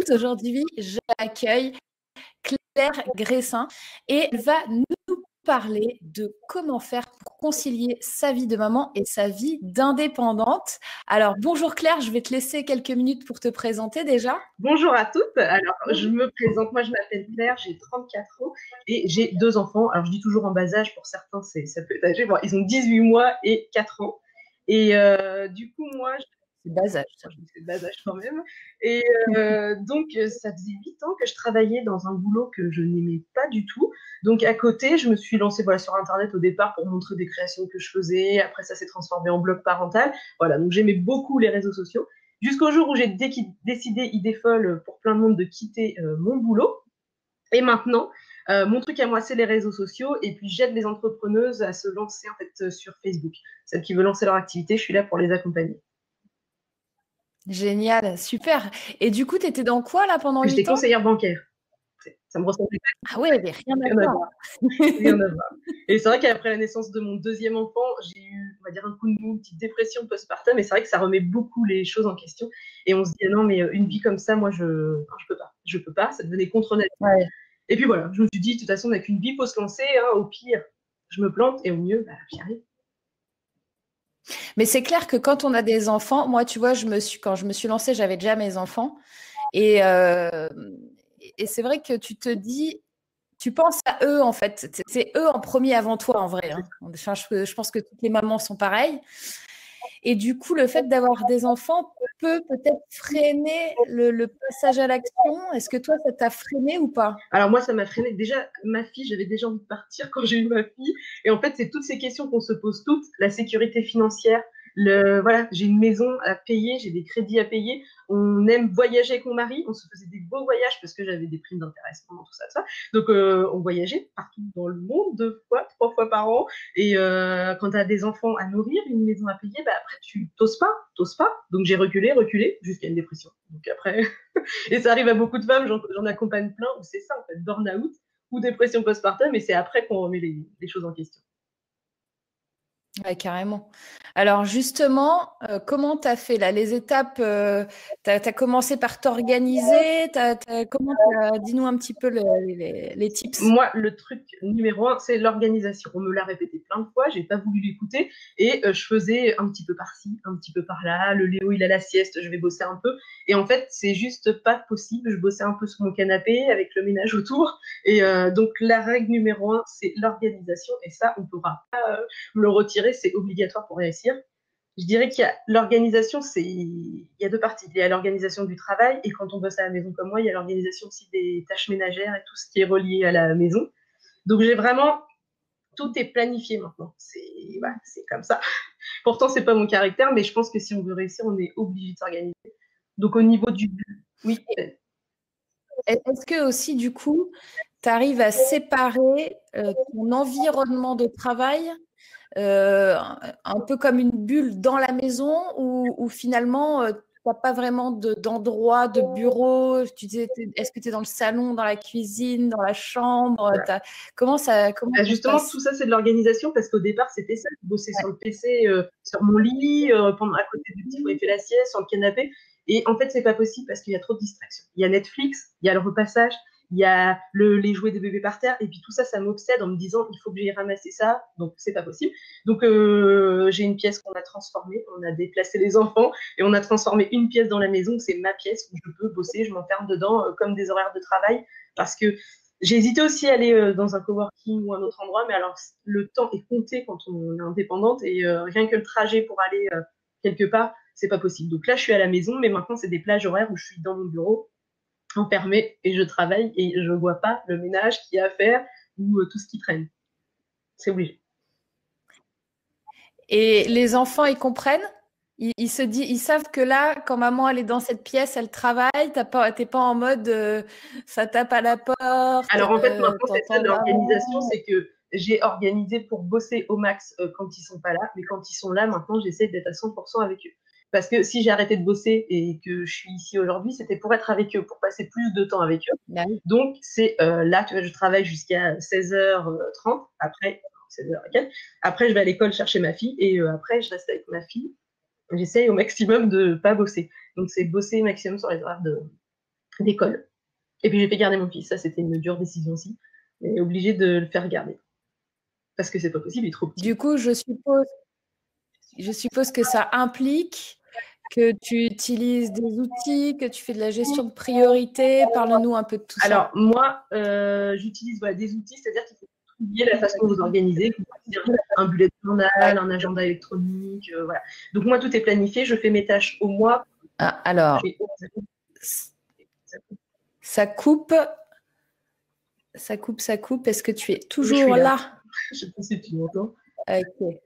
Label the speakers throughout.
Speaker 1: tous. Aujourd'hui, j'accueille Claire Gressin et elle va nous parler de comment faire pour concilier sa vie de maman et sa vie d'indépendante. Alors, bonjour Claire, je vais te laisser quelques minutes pour te présenter déjà.
Speaker 2: Bonjour à toutes. Alors, je me présente. Moi, je m'appelle Claire, j'ai 34 ans et j'ai 2 enfants. Alors, je dis toujours en bas âge, pour certains, ça peut être âgé. Bon, ils ont 18 mois et 4 ans. Et du coup, moi,
Speaker 1: C'est bas âge.
Speaker 2: c'est bas âge quand même. Et donc, ça faisait 8 ans que je travaillais dans un boulot que je n'aimais pas du tout. Donc, à côté, je me suis lancée sur Internet au départ pour montrer des créations que je faisais. Après, ça s'est transformé en blog parental. Voilà, donc j'aimais beaucoup les réseaux sociaux. Jusqu'au jour où j'ai décidé, idée folle pour plein de monde, de quitter mon boulot. Et maintenant, mon truc à moi, c'est les réseaux sociaux. Et puis, j'aide les entrepreneuses à se lancer en fait sur Facebook. Celles qui veulent lancer leur activité, je suis là pour les accompagner.
Speaker 1: Génial, super. Et du coup, tu étais dans quoi là pendant
Speaker 2: J'étais
Speaker 1: 8 ans?
Speaker 2: conseillère bancaire. Ça me ressemblait pas.
Speaker 1: Ah ouais, mais rien à
Speaker 2: Rien à
Speaker 1: voir.
Speaker 2: voir. Rien à voir. Et c'est vrai qu'après la naissance de mon deuxième enfant, j'ai eu, on va dire, un coup de mou, une petite dépression postpartum. Et c'est vrai que ça remet beaucoup les choses en question. Et on se dit, ah non, mais une vie comme ça, moi, je peux pas. Je peux pas. Ça devenait contre nature.
Speaker 1: Ouais.
Speaker 2: Et puis voilà, je me suis dit, de toute façon, on n'a qu'une vie, il faut se lancer. Hein, au pire, je me plante. Et au mieux, j'y arrive.
Speaker 1: Mais c'est clair que quand on a des enfants, moi, tu vois, quand je me suis lancée, j'avais déjà mes enfants. Et c'est vrai que tu te dis, tu penses à eux, en fait. C'est eux en premier avant toi, en vrai. Hein. Enfin, je pense que toutes les mamans sont pareilles. Et du coup, le fait d'avoir des enfants peut peut-être freiner le passage à l'action. Est-ce que toi, ça t'a freiné ou pas?
Speaker 2: Alors moi, ça m'a freiné. Déjà, ma fille, j'avais déjà envie de partir quand j'ai eu ma fille. Et en fait, c'est toutes ces questions qu'on se pose toutes. La sécurité financière, voilà, j'ai une maison à payer, j'ai des crédits à payer. On aime voyager avec mon mari. On se faisait des beaux voyages parce que j'avais des primes d'intéressement, tout ça, tout ça. Donc, on voyageait partout dans le monde, 2 fois, 3 fois par an. Et quand tu as des enfants à nourrir, une maison à payer, après, tu t'oses pas. Donc, j'ai reculé jusqu'à une dépression. Donc après... Et ça arrive à beaucoup de femmes, j'en accompagne plein, où c'est ça, en fait, burn-out ou dépression postpartum, et c'est après qu'on remet les choses en question.
Speaker 1: Ouais, carrément. Alors justement, comment tu as fait là les étapes tu as commencé par t'organiser, dis-nous un petit peu les tips.
Speaker 2: Moi, le truc numéro 1, c'est l'organisation. On me l'a répété plein de fois, j'ai pas voulu l'écouter, et je faisais un petit peu par-ci, un petit peu par-là. Le Léo, il a la sieste, je vais bosser un peu. Et en fait, c'est juste pas possible. Je bossais un peu sur mon canapé avec le ménage autour. Et donc, la règle numéro 1, c'est l'organisation. Et ça, on ne pourra pas me le retirer. C'est obligatoire pour réussir. Je dirais qu'il y a l'organisation, il y a 2 parties. Il y a l'organisation du travail, et quand on bosse à la maison comme moi, il y a l'organisation aussi des tâches ménagères et tout ce qui est relié à la maison. Donc j'ai vraiment, tout est planifié maintenant. C'est comme ça. Pourtant, c'est pas mon caractère, mais je pense que si on veut réussir, on est obligé de s'organiser. Donc au niveau du but, oui.
Speaker 1: Est-ce que aussi du coup, tu arrives à séparer ton environnement de travail un peu comme une bulle dans la maison ou finalement, tu n'as pas vraiment d'endroit, de bureau. Tu disais, est-ce que tu es dans le salon, dans la cuisine, dans la chambre?
Speaker 2: Voilà.
Speaker 1: Comment ça se
Speaker 2: Justement, tout
Speaker 1: passe?
Speaker 2: ça, c'est de l'organisation, parce qu'au départ, c'était ça. Je bossais sur le PC, sur mon lit, à côté du petit, il fait la sieste, sur le canapé. Et en fait, c'est pas possible parce qu'il y a trop de distractions. Il y a Netflix, il y a le repassage, il y a les jouets des bébés par terre. Et puis tout ça, ça m'obsède en me disant, il faut que j'aille ramasser ça. Donc, c'est pas possible. Donc, j'ai une pièce qu'on a transformée. On a déplacé les enfants et on a transformé une pièce dans la maison. C'est ma pièce où je peux bosser. Je m'enferme dedans comme des horaires de travail, parce que j'ai hésité aussi à aller dans un coworking ou un autre endroit, mais alors le temps est compté quand on est indépendante, et rien que le trajet pour aller quelque part, c'est pas possible. Donc là, je suis à la maison, mais maintenant, c'est des plages horaires où je suis dans mon bureau, enfermée, et je travaille, et je vois pas le ménage qu'il y a à faire ou tout ce qui traîne. C'est obligé.
Speaker 1: Et les enfants, ils comprennent? Ils savent que là, quand maman elle est dans cette pièce, elle travaille. T'es pas en mode ça tape à la porte,
Speaker 2: Alors en fait, maintenant, c'est ça
Speaker 1: t'entends
Speaker 2: l'organisation,
Speaker 1: maman.
Speaker 2: c'est que j'ai organisé pour bosser au max quand ils sont pas là, mais quand ils sont là, maintenant, j'essaie d'être à 100% avec eux. Parce que si j'ai arrêté de bosser et que je suis ici aujourd'hui, c'était pour être avec eux, pour passer plus de temps avec eux.
Speaker 1: Bah oui.
Speaker 2: Donc, c'est là, tu vois, je travaille jusqu'à 16h30. Après, 16h, après, je vais à l'école chercher ma fille, et après, je reste avec ma fille. J'essaye au maximum de pas bosser. Donc, c'est bosser au maximum sur les horaires d'école. Et puis j'ai fait garder mon fils. Ça, c'était une dure décision aussi. Mais obligée de le faire garder. Parce que c'est pas possible, il est trop petit.
Speaker 1: Du coup, je suppose que ça implique que tu utilises des outils, que tu fais de la gestion de priorité. Parle-nous un peu de tout ça.
Speaker 2: Alors, moi, j'utilise des outils, c'est-à-dire qu'il faut trouver la façon de vous organiser, un bullet journal, un agenda électronique, voilà. Donc, moi, tout est planifié, je fais mes tâches au mois.
Speaker 1: Ah, alors, ça coupe. Est-ce que tu es toujours là?
Speaker 2: Je sais pas si tu m'entends.
Speaker 1: Ok.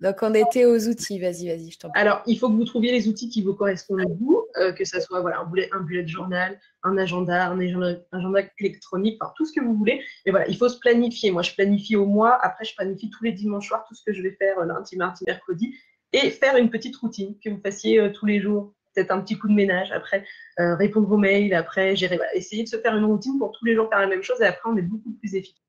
Speaker 1: Donc, on était aux outils. Vas-y, je t'en prie.
Speaker 2: Alors, il faut que vous trouviez les outils qui vous correspondent à vous, que ce soit voilà, un bullet journal, un agenda électronique, enfin, tout ce que vous voulez. Mais voilà, il faut se planifier. Moi, je planifie au mois. Après, je planifie tous les dimanches soirs tout ce que je vais faire lundi, mardi, mercredi. Et faire une petite routine que vous fassiez tous les jours. Peut-être un petit coup de ménage. Après, répondre aux mails. Après, gérer. Voilà. Essayez de se faire une routine pour tous les jours faire la même chose. Et après, on est beaucoup plus efficace.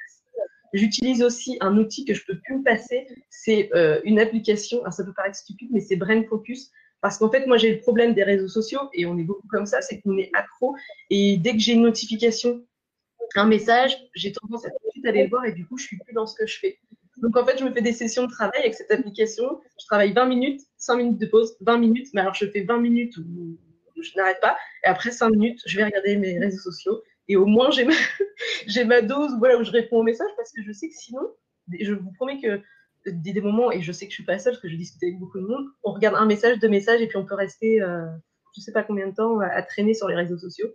Speaker 2: J'utilise aussi un outil que je peux plus me passer, c'est une application, alors ça peut paraître stupide, mais c'est Brain Focus. Parce qu'en fait, moi, j'ai le problème des réseaux sociaux, et on est beaucoup comme ça, c'est qu'on est accro. Et dès que j'ai une notification, un message, j'ai tendance à tout de suite aller le voir, et du coup, je suis plus dans ce que je fais. Donc, en fait, je me fais des sessions de travail avec cette application. Je travaille 20 minutes, 5 minutes de pause, 20 minutes. Mais alors, je fais 20 minutes où je n'arrête pas. Et après 5 minutes, je vais regarder mes réseaux sociaux. Et au moins, j'ai ma dose voilà, où je réponds aux messages parce que je sais que sinon, je vous promets que des moments, et je sais que je suis pas seule parce que je discute avec beaucoup de monde, on regarde un message, deux messages, et puis on peut rester, je sais pas combien de temps, à traîner sur les réseaux sociaux.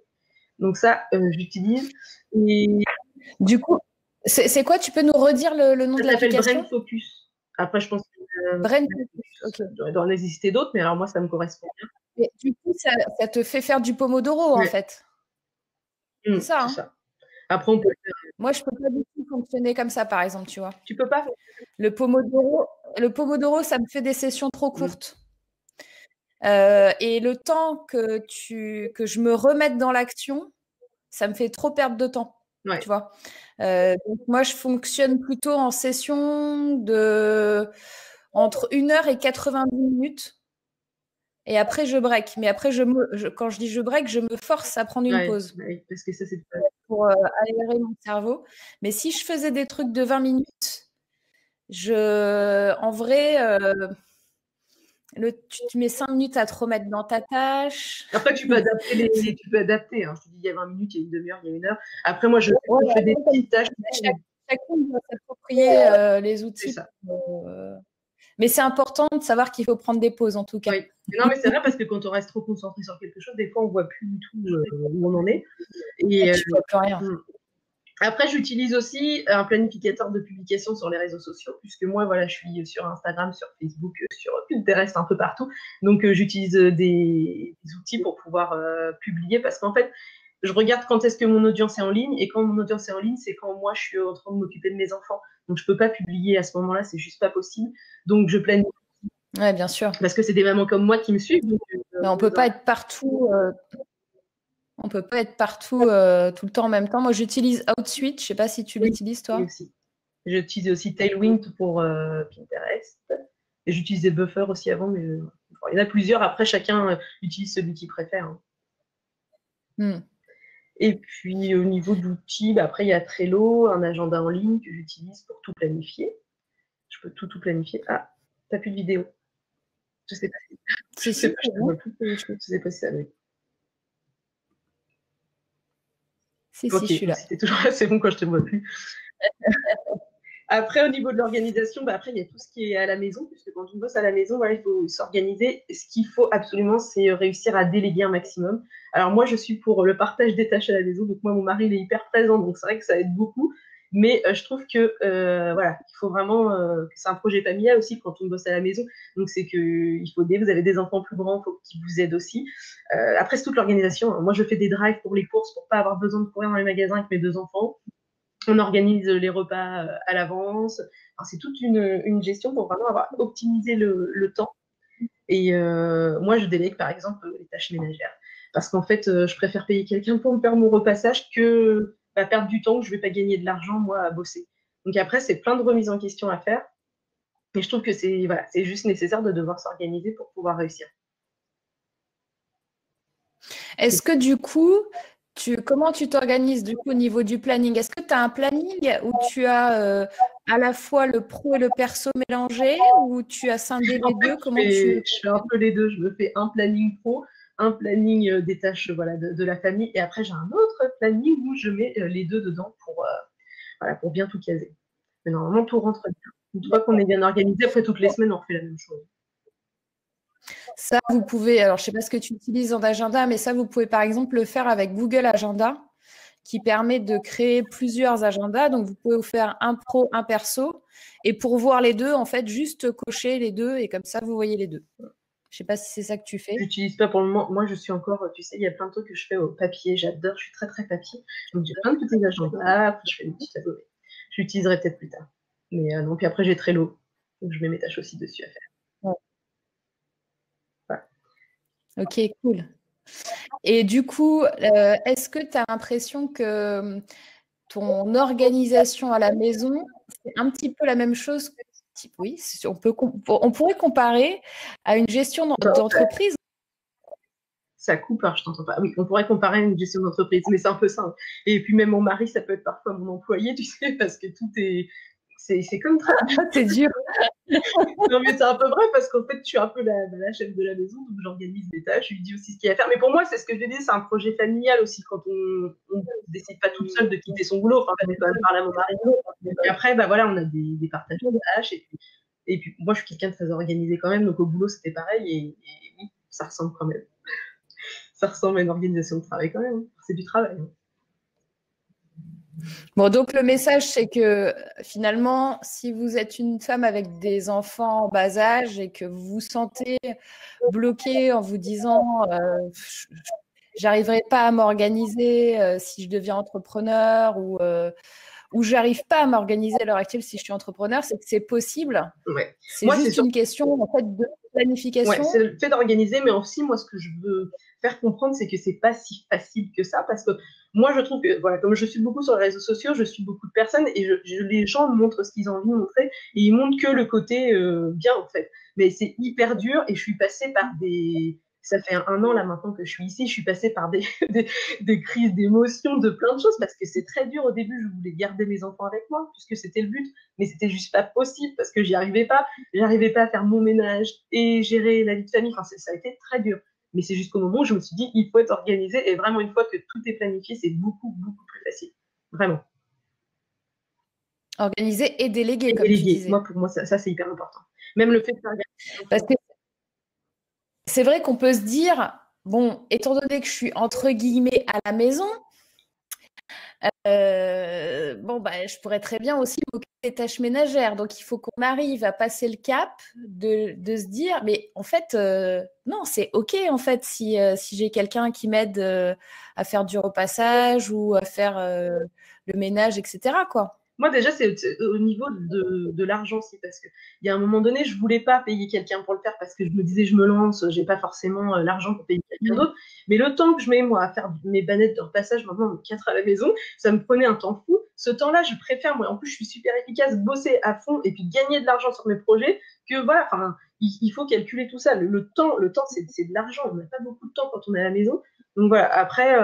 Speaker 2: Donc ça, j'utilise. Et
Speaker 1: du coup, c'est quoi? Tu peux nous redire le nom de l'application?
Speaker 2: Ça s'appelle Brain Focus. Après, je pense que
Speaker 1: Brain Focus, ok.
Speaker 2: Il doit en exister d'autres, mais alors moi, ça me correspond bien.
Speaker 1: Et du coup, ça te fait faire du pomodoro, en fait. C'est ça, hein?
Speaker 2: Ça. Après, on peut faire...
Speaker 1: Moi, je peux pas du tout fonctionner comme ça, par exemple, tu vois.
Speaker 2: Tu peux pas?
Speaker 1: Le pomodoro, ça me fait des sessions trop courtes. Et le temps que je me remette dans l'action, ça me fait trop perdre de temps.
Speaker 2: Ouais.
Speaker 1: Tu vois. Donc moi, je fonctionne plutôt en session de entre 1 heure et 90 minutes. Et après, je break. Mais après, quand je dis je break, je me force à prendre une pause.
Speaker 2: Oui, parce que ça, c'est
Speaker 1: pour aérer mon cerveau. Mais si je faisais des trucs de 20 minutes, en vrai, tu mets 5 minutes à te remettre dans ta tâche.
Speaker 2: Après, tu peux adapter. Hein. Je te dis, il y a 20 minutes, il y a une demi-heure, il y a 1 heure. Après, moi, je fais des petites tâches.
Speaker 1: Chacun doit s'approprier les outils.
Speaker 2: C'est ça.
Speaker 1: Mais c'est important de savoir qu'il faut prendre des pauses, en tout cas.
Speaker 2: Oui. Non, mais c'est vrai parce que quand on reste trop concentré sur quelque chose, des fois, on ne voit plus du tout où on en est. Et
Speaker 1: tu ne vois plus rien.
Speaker 2: Après, j'utilise aussi un planificateur de publication sur les réseaux sociaux, puisque moi, voilà, je suis sur Instagram, sur Facebook, sur Pinterest, un peu partout. Donc, j'utilise des outils pour pouvoir publier, parce qu'en fait, je regarde quand est-ce que mon audience est en ligne, et quand mon audience est en ligne, c'est quand moi, je suis en train de m'occuper de mes enfants. Donc, je ne peux pas publier à ce moment-là, c'est juste pas possible. Donc, je planifie.
Speaker 1: Oui, bien sûr.
Speaker 2: Parce que c'est des mamans comme moi qui me suivent. Donc,
Speaker 1: mais on ne peut pas être partout. On ne peut pas être partout tout le temps en même temps. Moi, j'utilise Outsuite. Je ne sais pas si tu l'utilises, toi.
Speaker 2: Oui, aussi. J'utilise aussi Tailwind pour Pinterest. Et j'utilisais Buffer aussi avant, mais il y en a plusieurs. Après, chacun utilise celui qu'il préfère. Hein. Et puis, au niveau d'outils, après, il y a Trello, un agenda en ligne que j'utilise pour tout planifier. Je peux tout planifier. Ah, t'as plus de vidéo. Je sais pas si... Je sais pas si ça va.
Speaker 1: Si, je suis là.
Speaker 2: C'était toujours là, c'est bon quand je te vois plus. Après, au niveau de l'organisation, après, il y a tout ce qui est à la maison, puisque quand on bosse à la maison, voilà, il faut s'organiser. Ce qu'il faut absolument, c'est réussir à déléguer un maximum. Alors, moi, je suis pour le partage des tâches à la maison. Donc, moi, mon mari, il est hyper présent, donc c'est vrai que ça aide beaucoup. Mais je trouve que, voilà, il faut vraiment... c'est un projet familial aussi quand on bosse à la maison. Donc, c'est qu'il faut vous avez des enfants plus grands, il faut qu'ils vous aident aussi. Après, c'est toute l'organisation. Moi, je fais des drives pour les courses pour pas avoir besoin de courir dans les magasins avec mes 2 enfants. On organise les repas à l'avance. Enfin, c'est toute une gestion pour vraiment avoir optimisé le temps. Et moi, je délègue, par exemple, les tâches ménagères. Parce qu'en fait, je préfère payer quelqu'un pour me faire mon repassage que perdre du temps où je ne vais pas gagner de l'argent, moi, à bosser. Donc après, c'est plein de remises en question à faire. Mais je trouve que c'est juste nécessaire de devoir s'organiser pour pouvoir réussir.
Speaker 1: Est-ce que du coup, comment tu t'organises du coup au niveau du planning? Est-ce que tu as un planning où tu as à la fois le pro et le perso mélangés ou tu as scindé
Speaker 2: En
Speaker 1: les
Speaker 2: fait,
Speaker 1: deux? Comment tu...
Speaker 2: je fais un peu les deux. Je me fais un planning pro, un planning des tâches voilà, de la famille, et après j'ai un autre planning où je mets les deux dedans voilà, pour bien tout caser. Mais normalement, tout rentre bien. Une fois qu'on est bien organisé, après toutes les semaines, on refait la même chose.
Speaker 1: Ça, vous pouvez, alors je ne sais pas ce que tu utilises en agenda, mais ça, vous pouvez par exemple le faire avec Google Agenda, qui permet de créer plusieurs agendas. Donc, vous pouvez vous faire un pro, un perso. Et pour voir les deux, en fait, juste cocher les deux et comme ça, vous voyez les deux. Je ne sais pas si c'est ça que tu fais.
Speaker 2: J'utilise pas pour le moment. Moi, je suis encore, tu sais, il y a plein de trucs que je fais au papier. J'adore, je suis très, très papier. Donc, j'ai plein de petits agendas. Après, je fais des petits tableaux. Je l'utiliserai peut-être plus tard. Mais non, puis après, j'ai Trello. Donc, je mets mes tâches aussi dessus à faire.
Speaker 1: Ouais.
Speaker 2: Voilà.
Speaker 1: Ok, cool. Et du coup, est-ce que tu as l'impression que ton organisation à la maison, c'est un petit peu la même chose? Oui, on pourrait comparer à une gestion d'entreprise.
Speaker 2: Ça coupe, alors je t'entends pas. Oui, on pourrait comparer à une gestion d'entreprise, mais c'est un peu ça. Hein. Et puis même mon mari, ça peut être parfois mon employé, tu sais, parce que tout est... C'est comme très...
Speaker 1: C'est dur.
Speaker 2: Non, mais c'est un peu vrai parce qu'en fait, je suis un peu la chef de la maison, donc j'organise des tâches, je lui dis aussi ce qu'il y a à faire. Mais pour moi, c'est ce que je dis, c'est un projet familial aussi quand on ne décide pas toute seule de quitter son boulot. Enfin, j'ai quand même parlé à mon mari. Et après, bah voilà, on a des partages de tâches. Et puis, moi, je suis quelqu'un de très organisé quand même, donc au boulot, c'était pareil. Et oui, ça ressemble quand même. Ça ressemble à une organisation de travail quand même. Hein. C'est du travail. Hein.
Speaker 1: Bon, donc le message, c'est que finalement, si vous êtes une femme avec des enfants en bas âge et que vous vous sentez bloqué en vous disant j'arriverai pas à m'organiser si je deviens entrepreneur ou j'arrive pas à m'organiser à l'heure actuelle si je suis entrepreneur, c'est que c'est possible.
Speaker 2: Ouais.
Speaker 1: C'est
Speaker 2: Moi,
Speaker 1: juste une question en fait de planification.
Speaker 2: Ouais, c'est le fait d'organiser, mais aussi, moi, ce que je veux faire comprendre, c'est que c'est pas si facile que ça, parce que moi, je trouve que, voilà, comme je suis beaucoup sur les réseaux sociaux, je suis beaucoup de personnes, et les gens montrent ce qu'ils ont envie de montrer, et ils montrent que le côté bien, en fait. Mais c'est hyper dur, et je suis passée par des... Ça fait un an, là, maintenant que je suis ici, je suis passée par des crises d'émotions, de plein de choses, parce que c'est très dur. Au début, je voulais garder mes enfants avec moi, puisque c'était le but, mais c'était juste pas possible, parce que j'y arrivais pas. J'arrivais pas à faire mon ménage et gérer la vie de famille. Enfin, ça a été très dur. Mais c'est jusqu'au moment où je me suis dit, il faut être organisé. Et vraiment, une fois que tout est planifié, c'est beaucoup, beaucoup plus facile. Vraiment.
Speaker 1: Organiser et déléguer,
Speaker 2: Et
Speaker 1: comme tu
Speaker 2: déléguer.
Speaker 1: disais.
Speaker 2: Moi, pour moi, ça c'est hyper important. Même le fait de faire
Speaker 1: Parce que c'est vrai qu'on peut se dire, bon, étant donné que je suis entre guillemets à la maison, bon, bah, je pourrais très bien aussi m'occuper des tâches ménagères. Donc, il faut qu'on arrive à passer le cap de se dire, mais en fait, non, c'est OK, en fait, si j'ai quelqu'un qui m'aide à faire du repassage ou à faire le ménage, etc., quoi.
Speaker 2: Moi, déjà, c'est au niveau de l'argent aussi, parce qu'il y a un moment donné, je voulais pas payer quelqu'un pour le faire parce que je me disais, je me lance, j'ai pas forcément l'argent pour payer quelqu'un d'autre. Mais le temps que je mets, moi, à faire mes bannettes de repassage, maintenant, 4 à la maison, ça me prenait un temps fou. Ce temps-là, je préfère, moi, en plus, je suis super efficace, bosser à fond et puis gagner de l'argent sur mes projets que, voilà, enfin, il faut calculer tout ça. Le temps, c'est de l'argent. On n'a pas beaucoup de temps quand on est à la maison. Donc voilà, après,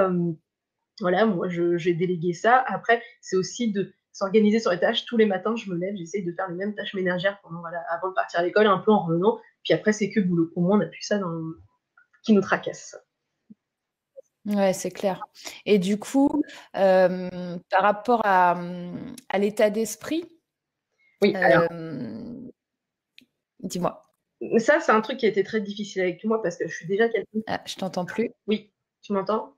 Speaker 2: voilà, moi, j'ai délégué ça. Après, c'est aussi de s'organiser sur les tâches. Tous les matins, je me lève, j'essaye de faire les mêmes tâches ménagères voilà, avant de partir à l'école, un peu en revenant. Puis après, c'est que boulot. Au moins, on n'a plus ça qui nous tracasse.
Speaker 1: Ouais, c'est clair. Et du coup, par rapport à l'état d'esprit,
Speaker 2: Oui, alors,
Speaker 1: dis-moi.
Speaker 2: ça, c'est un truc qui a été très difficile avec moi parce que je suis déjà quelqu'un.
Speaker 1: Ah, je t'entends plus.
Speaker 2: Oui, tu m'entends?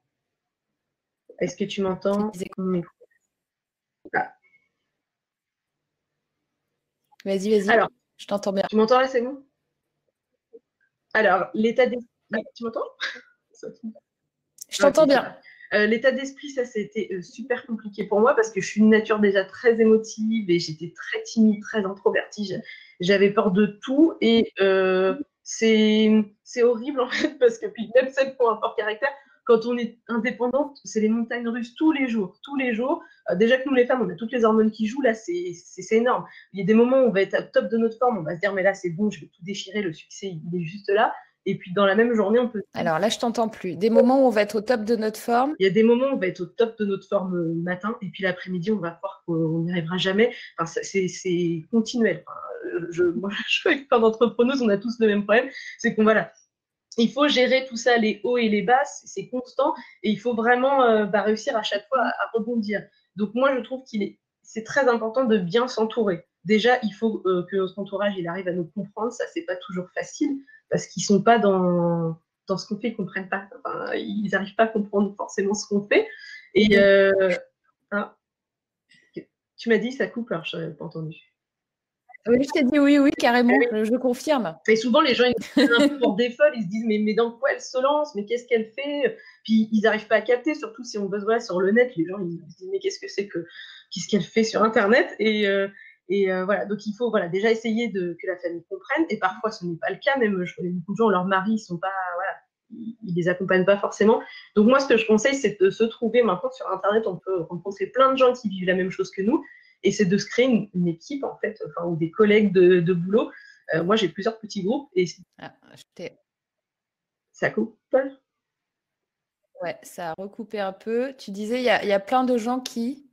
Speaker 2: Est-ce que tu m'entends? Ah.
Speaker 1: Vas-y, vas-y.
Speaker 2: Alors,
Speaker 1: Je t'entends bien.
Speaker 2: tu m'entends là, c'est bon? Alors, l'état d'esprit. Oui, tu m'entends?
Speaker 1: Je
Speaker 2: Ok,
Speaker 1: t'entends bien.
Speaker 2: super. L'état d'esprit, ça, c'était super compliqué pour moi parce que je suis une nature déjà très émotive et j'étais très timide, très introvertie. J'avais peur de tout et c'est horrible en fait parce que puis même celle pour un fort caractère, quand on est indépendante, c'est les montagnes russes tous les jours, tous les jours. Déjà que nous les femmes, on a toutes les hormones qui jouent là, c'est énorme. Il y a des moments où on va être à top de notre forme, on va se dire mais là c'est bon, je vais tout déchirer, le succès il est juste là. Et puis, dans la même journée, on peut…
Speaker 1: Alors là, je t'entends plus. Des moments où on va être au top de notre forme.
Speaker 2: Il y a des moments où on va être au top de notre forme le matin, et puis l'après-midi, on va voir qu'on n'y arrivera jamais. Enfin, c'est continuel. Enfin, moi, je suis avec plein d'entrepreneuses, on a tous le même problème. C'est qu'on, voilà, il faut gérer tout ça, les hauts et les bas, c'est constant, et il faut vraiment réussir à chaque fois à rebondir. Donc moi, je trouve c'est très important de bien s'entourer. Déjà, il faut que notre entourage il arrive à nous comprendre. Ça, c'est pas toujours facile parce qu'ils sont pas dans ce qu'on fait, ils comprennent pas. Enfin, ils n'arrivent pas à comprendre forcément ce qu'on fait. Et hein, tu m'as dit ça coupe, alors je n'avais pas entendu.
Speaker 1: Oui, je t'ai dit oui, carrément, je confirme.
Speaker 2: Et souvent, les gens, ils sont un peu pour des folles, ils se disent, mais dans quoi elle se lance, mais qu'est-ce qu'elle fait? Puis ils n'arrivent pas à capter, surtout si on bosse voilà, sur le net, les gens, ils se disent, mais qu'est-ce qu'elle fait sur Internet? Voilà, donc il faut voilà, déjà essayer que la famille comprenne, et parfois ce n'est pas le cas, même je connais beaucoup de gens, leurs maris, ils sont pas, voilà, ils les accompagnent pas forcément. Donc moi, ce que je conseille, c'est de se trouver maintenant sur Internet, on peut rencontrer plein de gens qui vivent la même chose que nous, et c'est de se créer une équipe, en fait, enfin, ou des collègues de boulot. Moi, j'ai plusieurs petits groupes et ça coupe.
Speaker 1: Ouais, ça a recoupé un peu. Tu disais, il y a plein de gens qui…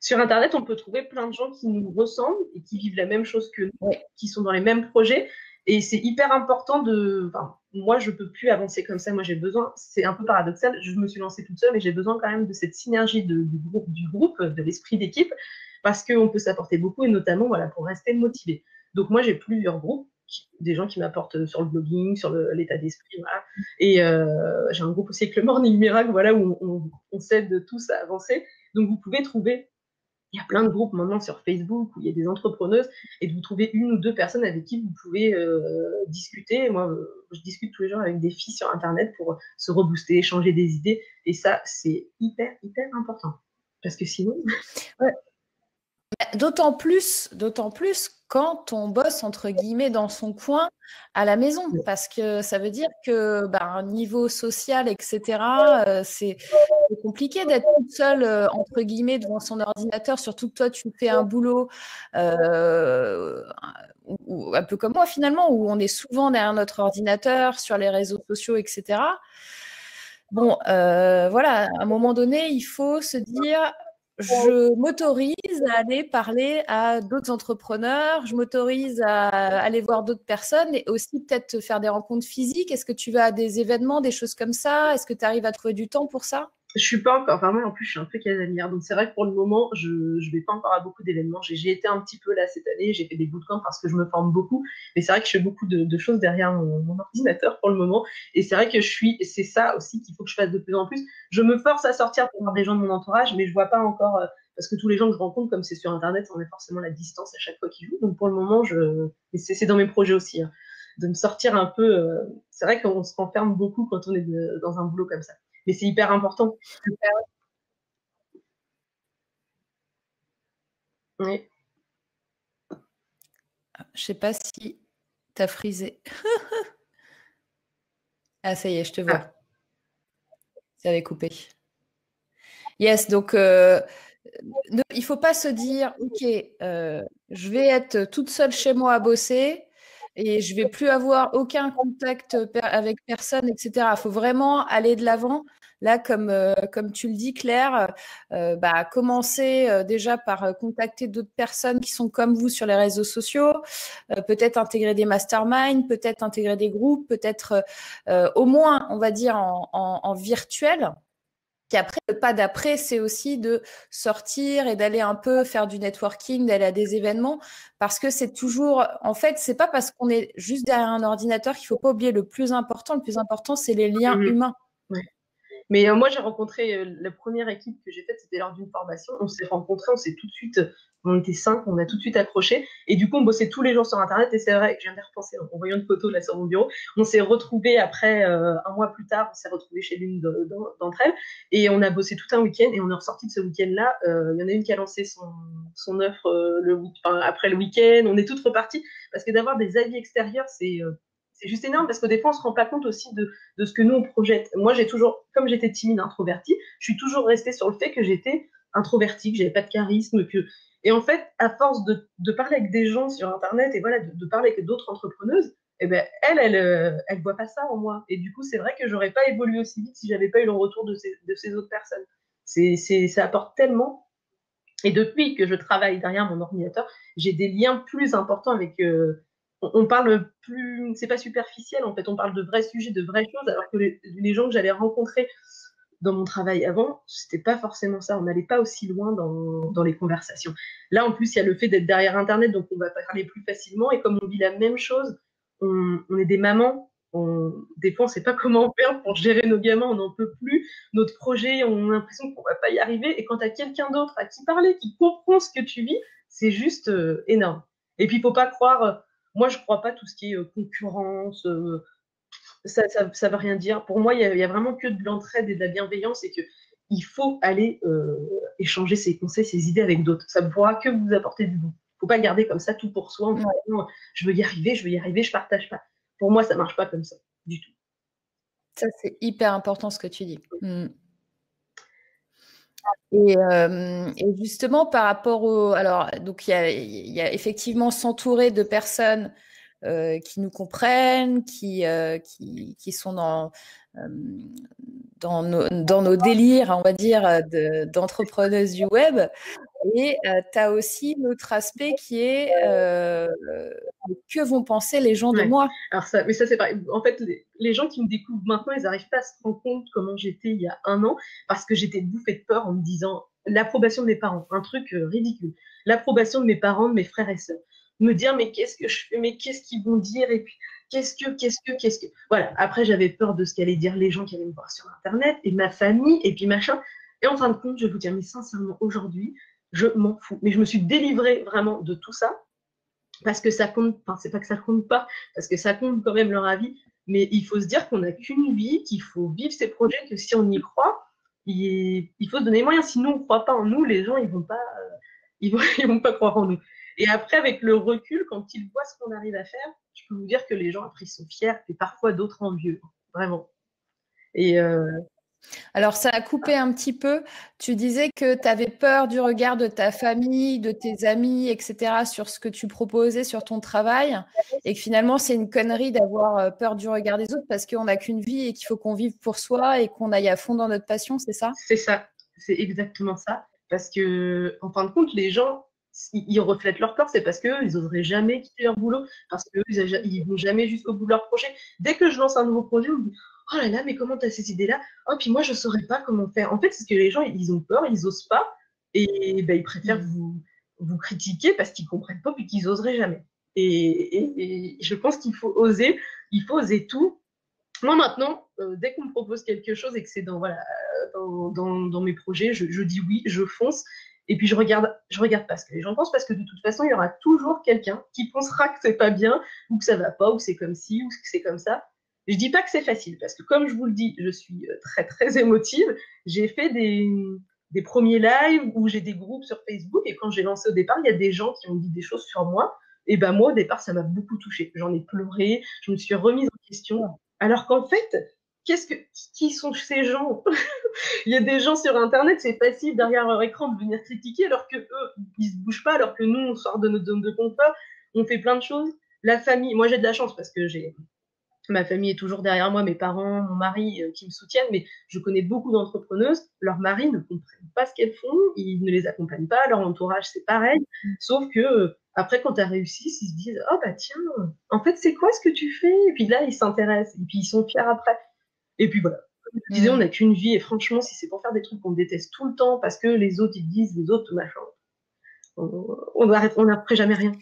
Speaker 2: Sur Internet, on peut trouver plein de gens qui nous ressemblent et qui vivent la même chose que nous, qui sont dans les mêmes projets. Et c'est hyper important moi, je ne peux plus avancer comme ça. Moi, j'ai besoin, c'est un peu paradoxal, je me suis lancée toute seule, mais j'ai besoin quand même de cette synergie du groupe, de l'esprit d'équipe, parce qu'on peut s'apporter beaucoup, et notamment voilà, pour rester motivé. Donc moi, j'ai plusieurs groupes, des gens qui m'apportent sur le blogging, sur l'état d'esprit. Voilà. Et j'ai un groupe aussi avec le Morning Miracle, voilà, où on s'aide tous à avancer. Donc vous pouvez trouver, il y a plein de groupes maintenant sur Facebook où il y a des entrepreneuses, et de vous trouver une ou deux personnes avec qui vous pouvez discuter. Moi, je discute tous les jours avec des filles sur Internet pour se rebooster, échanger des idées. Et ça, c'est hyper, hyper important. Parce que sinon…
Speaker 1: Ouais. D'autant plus quand on bosse entre guillemets dans son coin à la maison, parce que ça veut dire que niveau social, etc., c'est compliqué d'être toute seule entre guillemets devant son ordinateur, surtout que toi tu fais un boulot un peu comme moi finalement, où on est souvent derrière notre ordinateur, sur les réseaux sociaux, etc. Bon, voilà, à un moment donné, il faut se dire… Je m'autorise à aller parler à d'autres entrepreneurs, je m'autorise à aller voir d'autres personnes, et aussi peut-être faire des rencontres physiques. Est-ce que tu vas à des événements, des choses comme ça? Est-ce que tu arrives à trouver du temps pour ça?
Speaker 2: Je suis pas encore, enfin moi en plus je suis un peu casanière, donc c'est vrai que pour le moment je vais pas encore à beaucoup d'événements. J'ai été un petit peu là cette année, j'ai fait des bootcamps parce que je me forme beaucoup, mais c'est vrai que je fais beaucoup de choses derrière mon ordinateur pour le moment, et c'est vrai que c'est ça aussi qu'il faut que je fasse de plus en plus. Je me force à sortir pour voir des gens de mon entourage, mais je vois pas encore, parce que tous les gens que je rencontre, comme c'est sur Internet, on a forcément la distance à chaque fois qu'ils jouent, donc pour le moment c'est dans mes projets aussi, hein, de me sortir un peu. C'est vrai qu'on se renferme beaucoup quand on est dans un boulot comme ça. Mais c'est hyper important. Oui.
Speaker 1: Je sais pas si tu as frisé. Ah, ça y est, je te vois. Ça avait coupé. Yes, donc il faut pas se dire, ok, je vais être toute seule chez moi à bosser et je vais plus avoir aucun contact avec personne, etc. Il faut vraiment aller de l'avant. Là, comme tu le dis, Claire, commencer déjà par contacter d'autres personnes qui sont comme vous sur les réseaux sociaux, peut-être intégrer des masterminds, peut-être intégrer des groupes, peut-être au moins, on va dire, en virtuel. Puis après, le pas d'après, c'est aussi de sortir et d'aller un peu faire du networking, d'aller à des événements, parce que c'est toujours, en fait, c'est pas parce qu'on est juste derrière un ordinateur qu'il faut pas oublier le plus important. Le plus important, c'est les liens humains.
Speaker 2: Ouais. Mais moi, j'ai rencontré la première équipe que j'ai faite, c'était lors d'une formation. On s'est rencontrés, on était 5, on a tout de suite accroché. Et du coup, on bossait tous les jours sur Internet. Et c'est vrai que je viens d'y repenser en voyant une photo là sur mon bureau. On s'est retrouvés après, un mois plus tard, on s'est retrouvés chez l'une d'entre elles. Et on a bossé tout un week-end. Et on est ressorti de ce week-end-là. Il y en a une qui a lancé son offre après le week-end. On est toutes reparties. Parce que d'avoir des avis extérieurs, c'est juste énorme, parce que des fois, on ne se rend pas compte aussi de ce que nous, on projette. Moi, comme j'étais timide, introvertie, je suis toujours restée sur le fait que j'étais introvertie, que j'avais pas de charisme. Et en fait, à force de parler avec des gens sur Internet, et voilà, de parler avec d'autres entrepreneuses, eh ben, elle voit pas ça en moi. Et du coup, c'est vrai que j'aurais pas évolué aussi vite si j'avais pas eu le retour de ces autres personnes. Ça apporte tellement. Et depuis que je travaille derrière mon ordinateur, j'ai des liens plus importants avec. On parle plus, c'est pas superficiel en fait, on parle de vrais sujets, de vraies choses, alors que les gens que j'allais rencontrer dans mon travail avant, c'était pas forcément ça. On n'allait pas aussi loin dans les conversations. Là, en plus, il y a le fait d'être derrière Internet, donc on va parler plus facilement. Et comme on vit la même chose, on est des mamans. Des fois, on ne sait pas comment faire pour gérer nos gamins, on n'en peut plus. Notre projet, on a l'impression qu'on ne va pas y arriver. Et quand tu as quelqu'un d'autre à qui parler, qui comprend ce que tu vis, c'est juste énorme. Et puis, il ne faut pas croire, moi, je ne crois pas tout ce qui est concurrence, ça veut rien dire. Pour moi, il y a vraiment que de l'entraide et de la bienveillance et que il faut aller échanger ses conseils, ses idées avec d'autres. Ça ne pourra que vous apporter du bon. Il ne faut pas garder comme ça tout pour soi en disant je veux y arriver, je partage pas. Pour moi, ça marche pas comme ça du tout.
Speaker 1: Ça, c'est hyper important ce que tu dis. Et justement, par rapport au... Alors, donc, il y a effectivement s'entourer de personnes qui nous comprennent, qui sont dans nos délires, on va dire, d'entrepreneuses du web. Et tu as aussi l'autre aspect qui est que vont penser les gens de moi.
Speaker 2: Alors mais ça, c'est pareil. En fait, les gens qui me découvrent maintenant, ils n'arrivent pas à se rendre compte comment j'étais il y a un an, parce que j'étais bouffée de peur en me disant l'approbation de mes parents, un truc ridicule. L'approbation de mes parents, de mes frères et sœurs. Me dire, mais qu'est-ce que je fais, mais qu'est-ce qu'ils vont dire, et puis qu'est-ce que. Voilà. Après, j'avais peur de ce qu'allaient dire les gens qui allaient me voir sur Internet, et ma famille, et puis machin. Et en fin de compte, je vais vous dire, mais sincèrement, aujourd'hui, je m'en fous. Mais je me suis délivrée vraiment de tout ça parce que ça compte, enfin, c'est pas que ça compte pas, parce que ça compte quand même leur avis, mais il faut se dire qu'on n'a qu'une vie, qu'il faut vivre ses projets, que si on y croit, il faut se donner les moyens. Si nous, on ne croit pas en nous, les gens, ils vont pas, ils vont pas croire en nous. Et après, avec le recul, quand ils voient ce qu'on arrive à faire, je peux vous dire que les gens, après, ils sont fiers, et parfois d'autres envieux, vraiment. Et
Speaker 1: alors, ça a coupé un petit peu. Tu disais que tu avais peur du regard de ta famille, de tes amis, etc., sur ce que tu proposais sur ton travail, et que finalement, c'est une connerie d'avoir peur du regard des autres parce qu'on n'a qu'une vie et qu'il faut qu'on vive pour soi et qu'on aille à fond dans notre passion, c'est ça?
Speaker 2: c'est ça, c'est exactement ça. Parce que, en fin de compte, les gens, ils reflètent leur peur, c'est parce qu'eux, ils n'oseraient jamais quitter leur boulot, parce qu'eux, ils vont jamais jusqu'au bout de leur projet. Dès que je lance un nouveau projet, on me dit oh là là, mais comment tu as ces idées-là? Oh, puis moi, je ne saurais pas comment faire. En fait, c'est ce que les gens, ils ont peur, ils n'osent pas, et ben, ils préfèrent vous critiquer parce qu'ils ne comprennent pas, puis qu'ils n'oseraient jamais. Et je pense qu'il faut oser tout. Moi, maintenant, dès qu'on me propose quelque chose et que c'est voilà, dans mes projets, je dis oui, je fonce. Et puis, je regarde pas ce que les gens pensent parce que de toute façon, il y aura toujours quelqu'un qui pensera que c'est pas bien ou que ça va pas ou que c'est comme ci ou que c'est comme ça. Je dis pas que c'est facile parce que, comme je vous le dis, je suis très, très émotive. J'ai fait des premiers lives où j'ai des groupes sur Facebook et quand j'ai lancé au départ, il y a des gens qui ont dit des choses sur moi. Et ben moi, au départ, ça m'a beaucoup touchée. J'en ai pleuré, je me suis remise en question. Alors qu'en fait, qui sont ces gens? Il y a des gens sur Internet, c'est facile derrière leur écran de venir critiquer, alors que eux, ils se bougent pas, alors que nous, on sort de notre zone de confort, on fait plein de choses. La famille, moi j'ai de la chance parce que ma famille est toujours derrière moi, mes parents, mon mari qui me soutiennent, mais je connais beaucoup d'entrepreneuses, leurs maris ne comprennent pas ce qu'elles font, ils ne les accompagnent pas, leur entourage c'est pareil, sauf que après quand tu as réussi, ils se disent oh bah tiens, en fait c'est quoi ce que tu fais? Et puis là ils s'intéressent, et puis ils sont fiers après. Et puis voilà, comme je disais, on n'a qu'une vie, et franchement si c'est pour faire des trucs qu'on déteste tout le temps parce que les autres ils disent, les autres machin, on n'apprend jamais rien.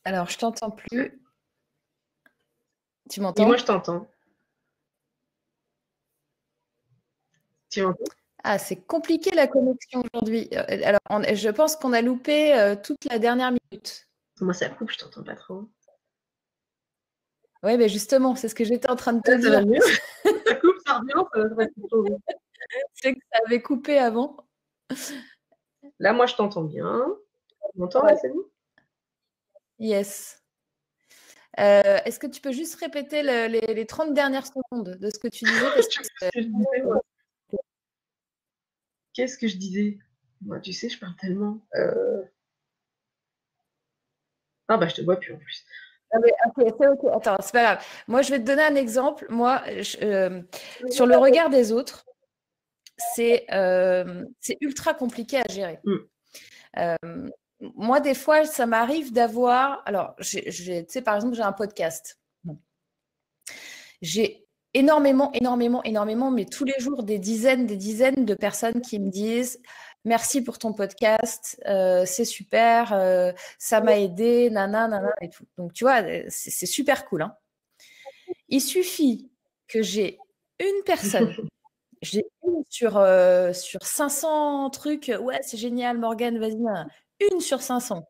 Speaker 1: Alors, je t'entends plus. Tu m'entends?
Speaker 2: Et moi je t'entends. Tu m'entends?
Speaker 1: Ah, c'est compliqué la connexion aujourd'hui. Alors, je pense qu'on a loupé toute la dernière minute.
Speaker 2: Moi ça coupe, je t'entends pas trop.
Speaker 1: Oui, mais justement, c'est ce que j'étais en train de te
Speaker 2: Ça
Speaker 1: dire.
Speaker 2: va mieux. Ça coupe, ça revient, ça va plutôt.
Speaker 1: C'est que ça avait coupé avant.
Speaker 2: Là, moi, je t'entends bien. Tu m'entends,
Speaker 1: Ouais.
Speaker 2: Céline?
Speaker 1: Yes. Est-ce que tu peux juste répéter les 30 dernières secondes de ce que tu disais parce que
Speaker 2: Qu'est-ce que je disais? Moi, tu sais, je parle tellement. Ah bah je te vois plus en plus.
Speaker 1: Ah mais, ok, c'est ok. Attends, c'est pas grave. Moi, je vais te donner un exemple. Moi, sur le regard des autres, c'est ultra compliqué à gérer. Euh, Moi, des fois, ça m'arrive d'avoir. Alors, tu sais, par exemple, j'ai un podcast. Bon. J'ai énormément, mais tous les jours, des dizaines de personnes qui me disent merci pour ton podcast, c'est super, ça m'a aidé, nana et tout. Donc, tu vois, c'est super cool. Hein. Il suffit que j'ai une personne, j'ai une sur 500 trucs, ouais, c'est génial, Morgane, vas-y, nana. Une sur 500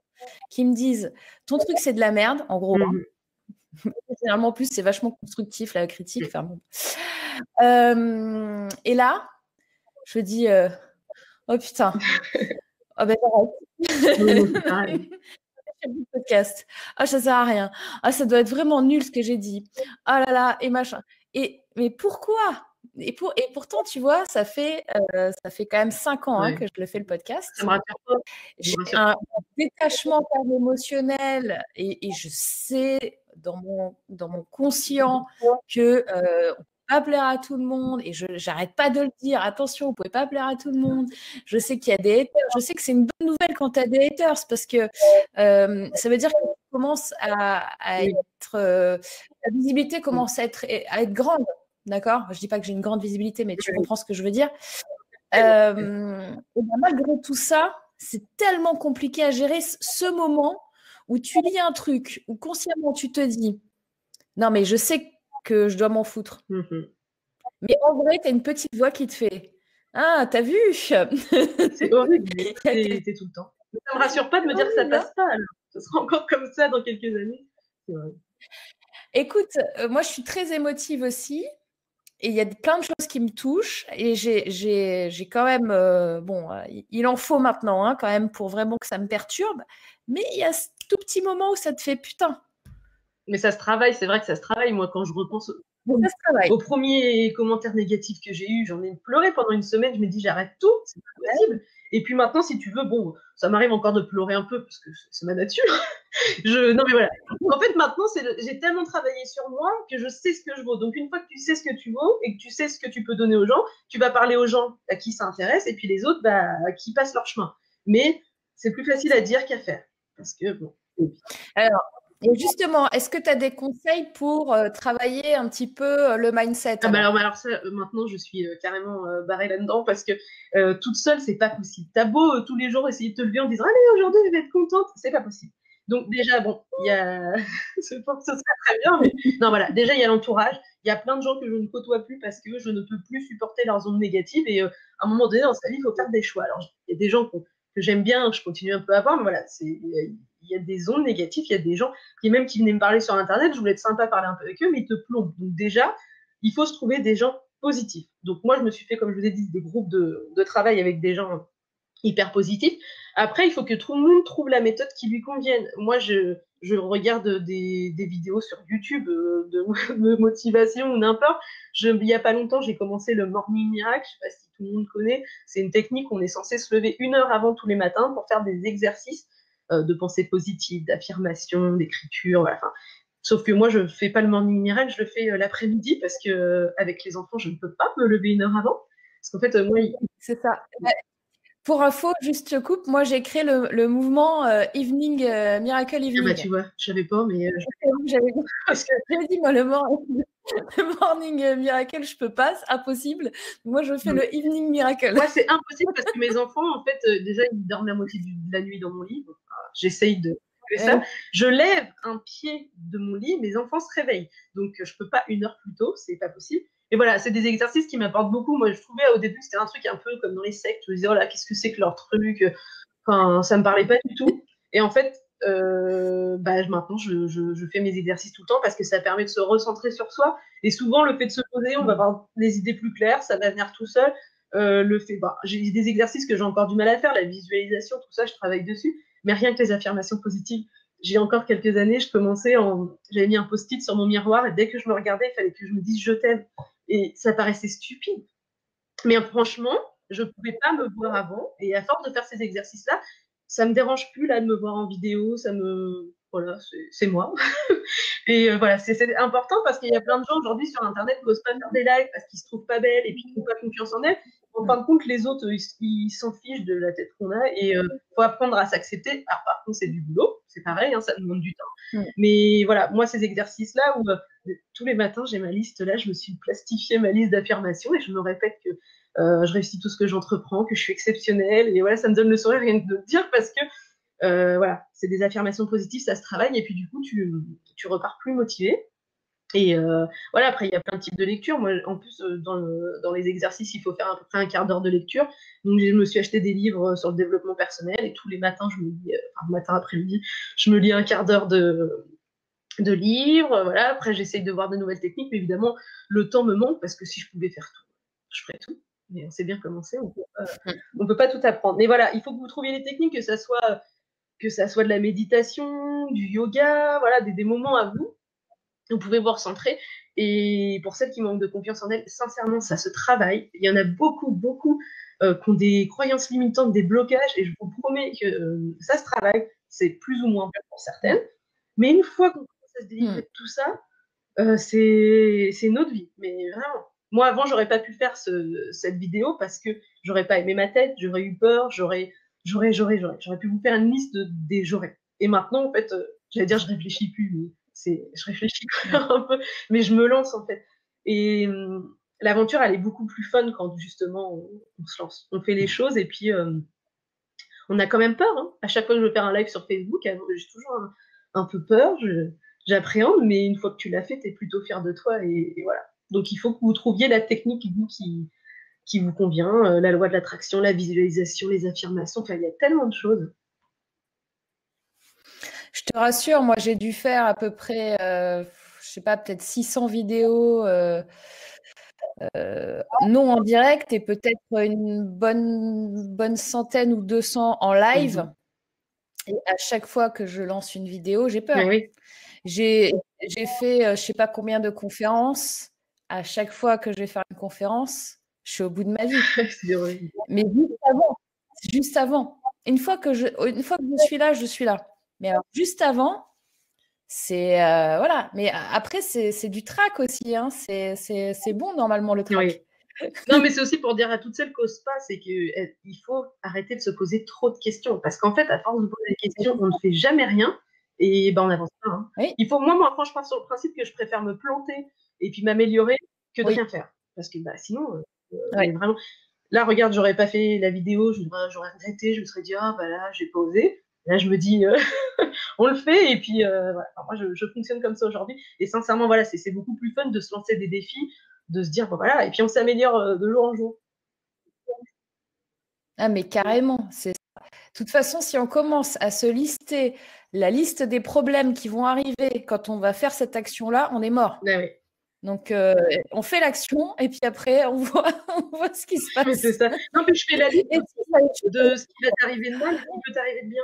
Speaker 1: qui me disent ton truc, c'est de la merde, en gros. Hein. Généralement, en plus, c'est vachement constructif, la critique. Enfin, bon. Et là, je me dis, oh putain, oh ben j'arrête. Podcast. Ah, ça sert à rien. Ah, ça doit être vraiment nul ce que j'ai dit. Ah là là, et machin. Mais pourquoi et pourtant, tu vois, ça fait quand même 5 ans hein, que je le fais le podcast.
Speaker 2: Ça me rassure pas.
Speaker 1: J'ai un détachement émotionnel et je sais dans mon conscient que on peut pas plaire à tout le monde et j'arrête pas de le dire. Attention, vous pouvez pas plaire à tout le monde. Je sais qu'il y a des haters. Je sais que c'est une bonne nouvelle quand tu as des haters parce que ça veut dire que tu commences à être la visibilité commence à être grande. D'accord? Je dis pas que j'ai une grande visibilité, mais tu comprends ce que je veux dire. Et malgré tout ça, c'est tellement compliqué à gérer ce moment où tu lis un truc, où consciemment tu te dis non, mais je sais que je dois m'en foutre. Mais en vrai, tu as une petite voix qui te fait ah, t'as vu?
Speaker 2: C'est horrible, c'est tout le temps. Mais ça me rassure pas de me dire que ça passe pas. Alors. Ça sera encore comme ça dans quelques années.
Speaker 1: Écoute, moi, je suis très émotive aussi. Et il y a plein de choses qui me touchent. Et j'ai quand même... bon, il en faut maintenant, hein, quand même, pour vraiment que ça me perturbe. Mais il y a ce tout petit moment où ça te fait putain.
Speaker 2: Mais ça se travaille, c'est vrai que ça se travaille. Moi, quand je repense aux premiers commentaires négatifs que j'ai eus, j'en ai pleuré pendant une semaine. Je me dis, j'arrête tout, c'est pas possible. Et puis maintenant, si tu veux, bon, ça m'arrive encore de pleurer un peu parce que c'est ma nature. Non, mais voilà. En fait, maintenant, j'ai tellement travaillé sur moi que je sais ce que je vaux. Donc, une fois que tu sais ce que tu vaux et que tu sais ce que tu peux donner aux gens, tu vas parler aux gens à qui ça intéresse et puis les autres, bah, qui passent leur chemin. Mais c'est plus facile à dire qu'à faire. Parce que, bon.
Speaker 1: Alors, et justement, est-ce que tu as des conseils pour travailler un petit peu le mindset?
Speaker 2: Alors ça, maintenant, je suis carrément barrée là-dedans parce que toute seule, c'est pas possible. T'as beau tous les jours essayer de te lever en disant allez, aujourd'hui, je vais être contente, c'est pas possible. Donc déjà, bon, il y a... ce serait très bien, mais non, voilà. Déjà, il y a l'entourage. Il y a plein de gens que je ne côtoie plus parce que je ne peux plus supporter leurs ondes négatives et à un moment donné, dans sa vie, il faut faire des choix. Alors, il y a des gens que j'aime bien, je continue un peu à voir, mais voilà, il y a des ondes négatives, il y a des gens qui venaient me parler sur Internet, je voulais être sympa, parler un peu avec eux, mais ils te plombent. Donc déjà, il faut se trouver des gens positifs. Donc moi, je me suis fait, comme je vous ai dit, des groupes de travail avec des gens hyper positifs. Après, il faut que tout le monde trouve la méthode qui lui convienne. Moi, je regarde des vidéos sur YouTube de motivation ou n'importe. Il n'y a pas longtemps, j'ai commencé le Morning Miracle. Je ne sais pas si tout le monde connaît. C'est une technique où on est censé se lever 1 heure avant tous les matins pour faire des exercices de pensée positive, d'affirmation, d'écriture. Voilà. Enfin, sauf que moi, je ne fais pas le morning miracle, je le fais l'après-midi parce que avec les enfants, je ne peux pas me lever 1 heure avant. Parce qu'en fait, moi,
Speaker 1: c'est ça. Pour info, juste je coupe, moi j'ai créé le mouvement Evening Miracle Evening.
Speaker 2: Ah bah tu vois, je savais pas, mais
Speaker 1: j'avais dit moi le morning miracle, je peux pas, c'est impossible. Moi je fais le Evening Miracle.
Speaker 2: Moi c'est impossible parce que mes enfants, en fait, déjà ils dorment la moitié de la nuit dans mon lit. Donc, j'essaye de ça. Je lève un pied de mon lit, mes enfants se réveillent. Donc je peux pas 1 heure plus tôt, c'est pas possible. Et voilà, c'est des exercices qui m'apportent beaucoup. Moi, je trouvais au début, c'était un truc un peu comme dans les sectes. Je me disais, oh là, qu'est-ce que c'est que leur truc? Enfin, ça me parlait pas du tout. Et en fait, maintenant, je fais mes exercices tout le temps parce que ça permet de se recentrer sur soi. Et souvent, le fait de se poser, on va avoir les idées plus claires, ça va venir tout seul. J'ai des exercices que j'ai encore du mal à faire, la visualisation, tout ça, je travaille dessus. Mais rien que les affirmations positives. J'ai encore quelques années, j'avais mis un post-it sur mon miroir et dès que je me regardais, il fallait que je me dise je t'aime. Et ça paraissait stupide. Mais franchement, je ne pouvais pas me voir avant. Et à force de faire ces exercices-là, ça me dérange plus là de me voir en vidéo. voilà, c'est moi. Et voilà, c'est important parce qu'il y a plein de gens aujourd'hui sur Internet qui n'osent pas faire des lives parce qu'ils se trouvent pas belles et puis qu'ils n'ont pas confiance en elles. En fin de compte, les autres, ils s'en fichent de la tête qu'on a et faut apprendre à s'accepter. Alors, par contre, c'est du boulot, c'est pareil, hein, ça demande du temps. Mais voilà, moi, ces exercices-là où tous les matins, j'ai ma liste là, je me suis plastifié ma liste d'affirmations et je me répète que je réussis tout ce que j'entreprends, que je suis exceptionnelle. Et voilà, ça me donne le sourire rien que de le dire parce que voilà, c'est des affirmations positives, ça se travaille et puis du coup, tu repars plus motivé. Et voilà, après, il y a plein de types de lecture. Moi, en plus, dans les exercices, il faut faire à peu près un quart d'heure de lecture. Donc, je me suis acheté des livres sur le développement personnel et tous les matins, je me lis, enfin, matin, après-midi, je me lis un quart d'heure de livres. Voilà, après, j'essaye de voir de nouvelles techniques, mais évidemment, le temps me manque parce que si je pouvais faire tout, je ferais tout. Mais on sait bien comment c'est, on peut pas tout apprendre. Mais voilà, il faut que vous trouviez les techniques, que ça soit de la méditation, du yoga, voilà, des moments à vous. Vous pouvez vous recentrer. Et pour celles qui manquent de confiance en elles, sincèrement, ça se travaille. Il y en a beaucoup, beaucoup qui ont des croyances limitantes, des blocages, et je vous promets que ça se travaille. C'est plus ou moins bien pour certaines. Mais une fois qu'on commence à se délivrer de tout ça, c'est une autre vie. Mais vraiment. Moi, avant, j'aurais pas pu faire cette vidéo parce que j'aurais pas aimé ma tête, j'aurais eu peur, j'aurais pu vous faire une liste des j'aurais. Et maintenant, en fait, j'allais dire, je réfléchis plus, mais je réfléchis un peu, mais je me lance, en fait. Et l'aventure, elle est beaucoup plus fun quand, justement, on se lance. On fait les choses et puis, on a quand même peur, hein. À chaque fois que je veux faire un live sur Facebook, j'ai toujours un peu peur, j'appréhende, mais une fois que tu l'as fait, tu es plutôt fier de toi et voilà. Donc, il faut que vous trouviez la technique, vous, qui vous convient, la loi de l'attraction, la visualisation, les affirmations, enfin, il y a tellement de choses.
Speaker 1: Je te rassure, moi j'ai dû faire à peu près, je sais pas, peut-être 600 vidéos non en direct et peut-être une bonne centaine ou 200 en live. Et à chaque fois que je lance une vidéo, j'ai peur.
Speaker 2: Oui.
Speaker 1: J'ai fait je sais pas combien de conférences. À chaque fois que je vais faire une conférence, je suis au bout de ma vie. Mais juste avant. Une fois que je suis là, je suis là. Mais alors, juste avant, c'est voilà. Mais après, c'est du trac aussi. Hein. C'est bon normalement le trac.
Speaker 2: Oui. Non, mais c'est aussi pour dire à toutes celles qui n'osent pas, c'est qu'il faut arrêter de se poser trop de questions. Parce qu'en fait, à force de poser des questions, on ne fait jamais rien et ben, on n'avance pas. Hein.
Speaker 1: Oui.
Speaker 2: Il faut, moi, franchement, je pars sur le principe que je préfère me planter et puis m'améliorer que de rien faire. Parce que bah, sinon, vraiment. Là, regarde, j'aurais pas fait la vidéo, j'aurais regretté, je me serais dit, ah, bah là, j'ai pas osé. Là, je me dis, on le fait, et puis voilà. Enfin, moi, je fonctionne comme ça aujourd'hui. Et sincèrement, voilà, c'est beaucoup plus fun de se lancer des défis, de se dire, bon, voilà, et puis on s'améliore de jour en jour.
Speaker 1: Ah, mais carrément, c'est ça. De toute façon, si on commence à se lister la liste des problèmes qui vont arriver quand on va faire cette action-là, on est mort.
Speaker 2: Ah, oui.
Speaker 1: Donc, on fait l'action et puis après, on voit ce qui se passe.
Speaker 2: C'est ça. Non, puis je fais la liste de ce qui va t'arriver de mal et ce qui peut t'arriver de bien.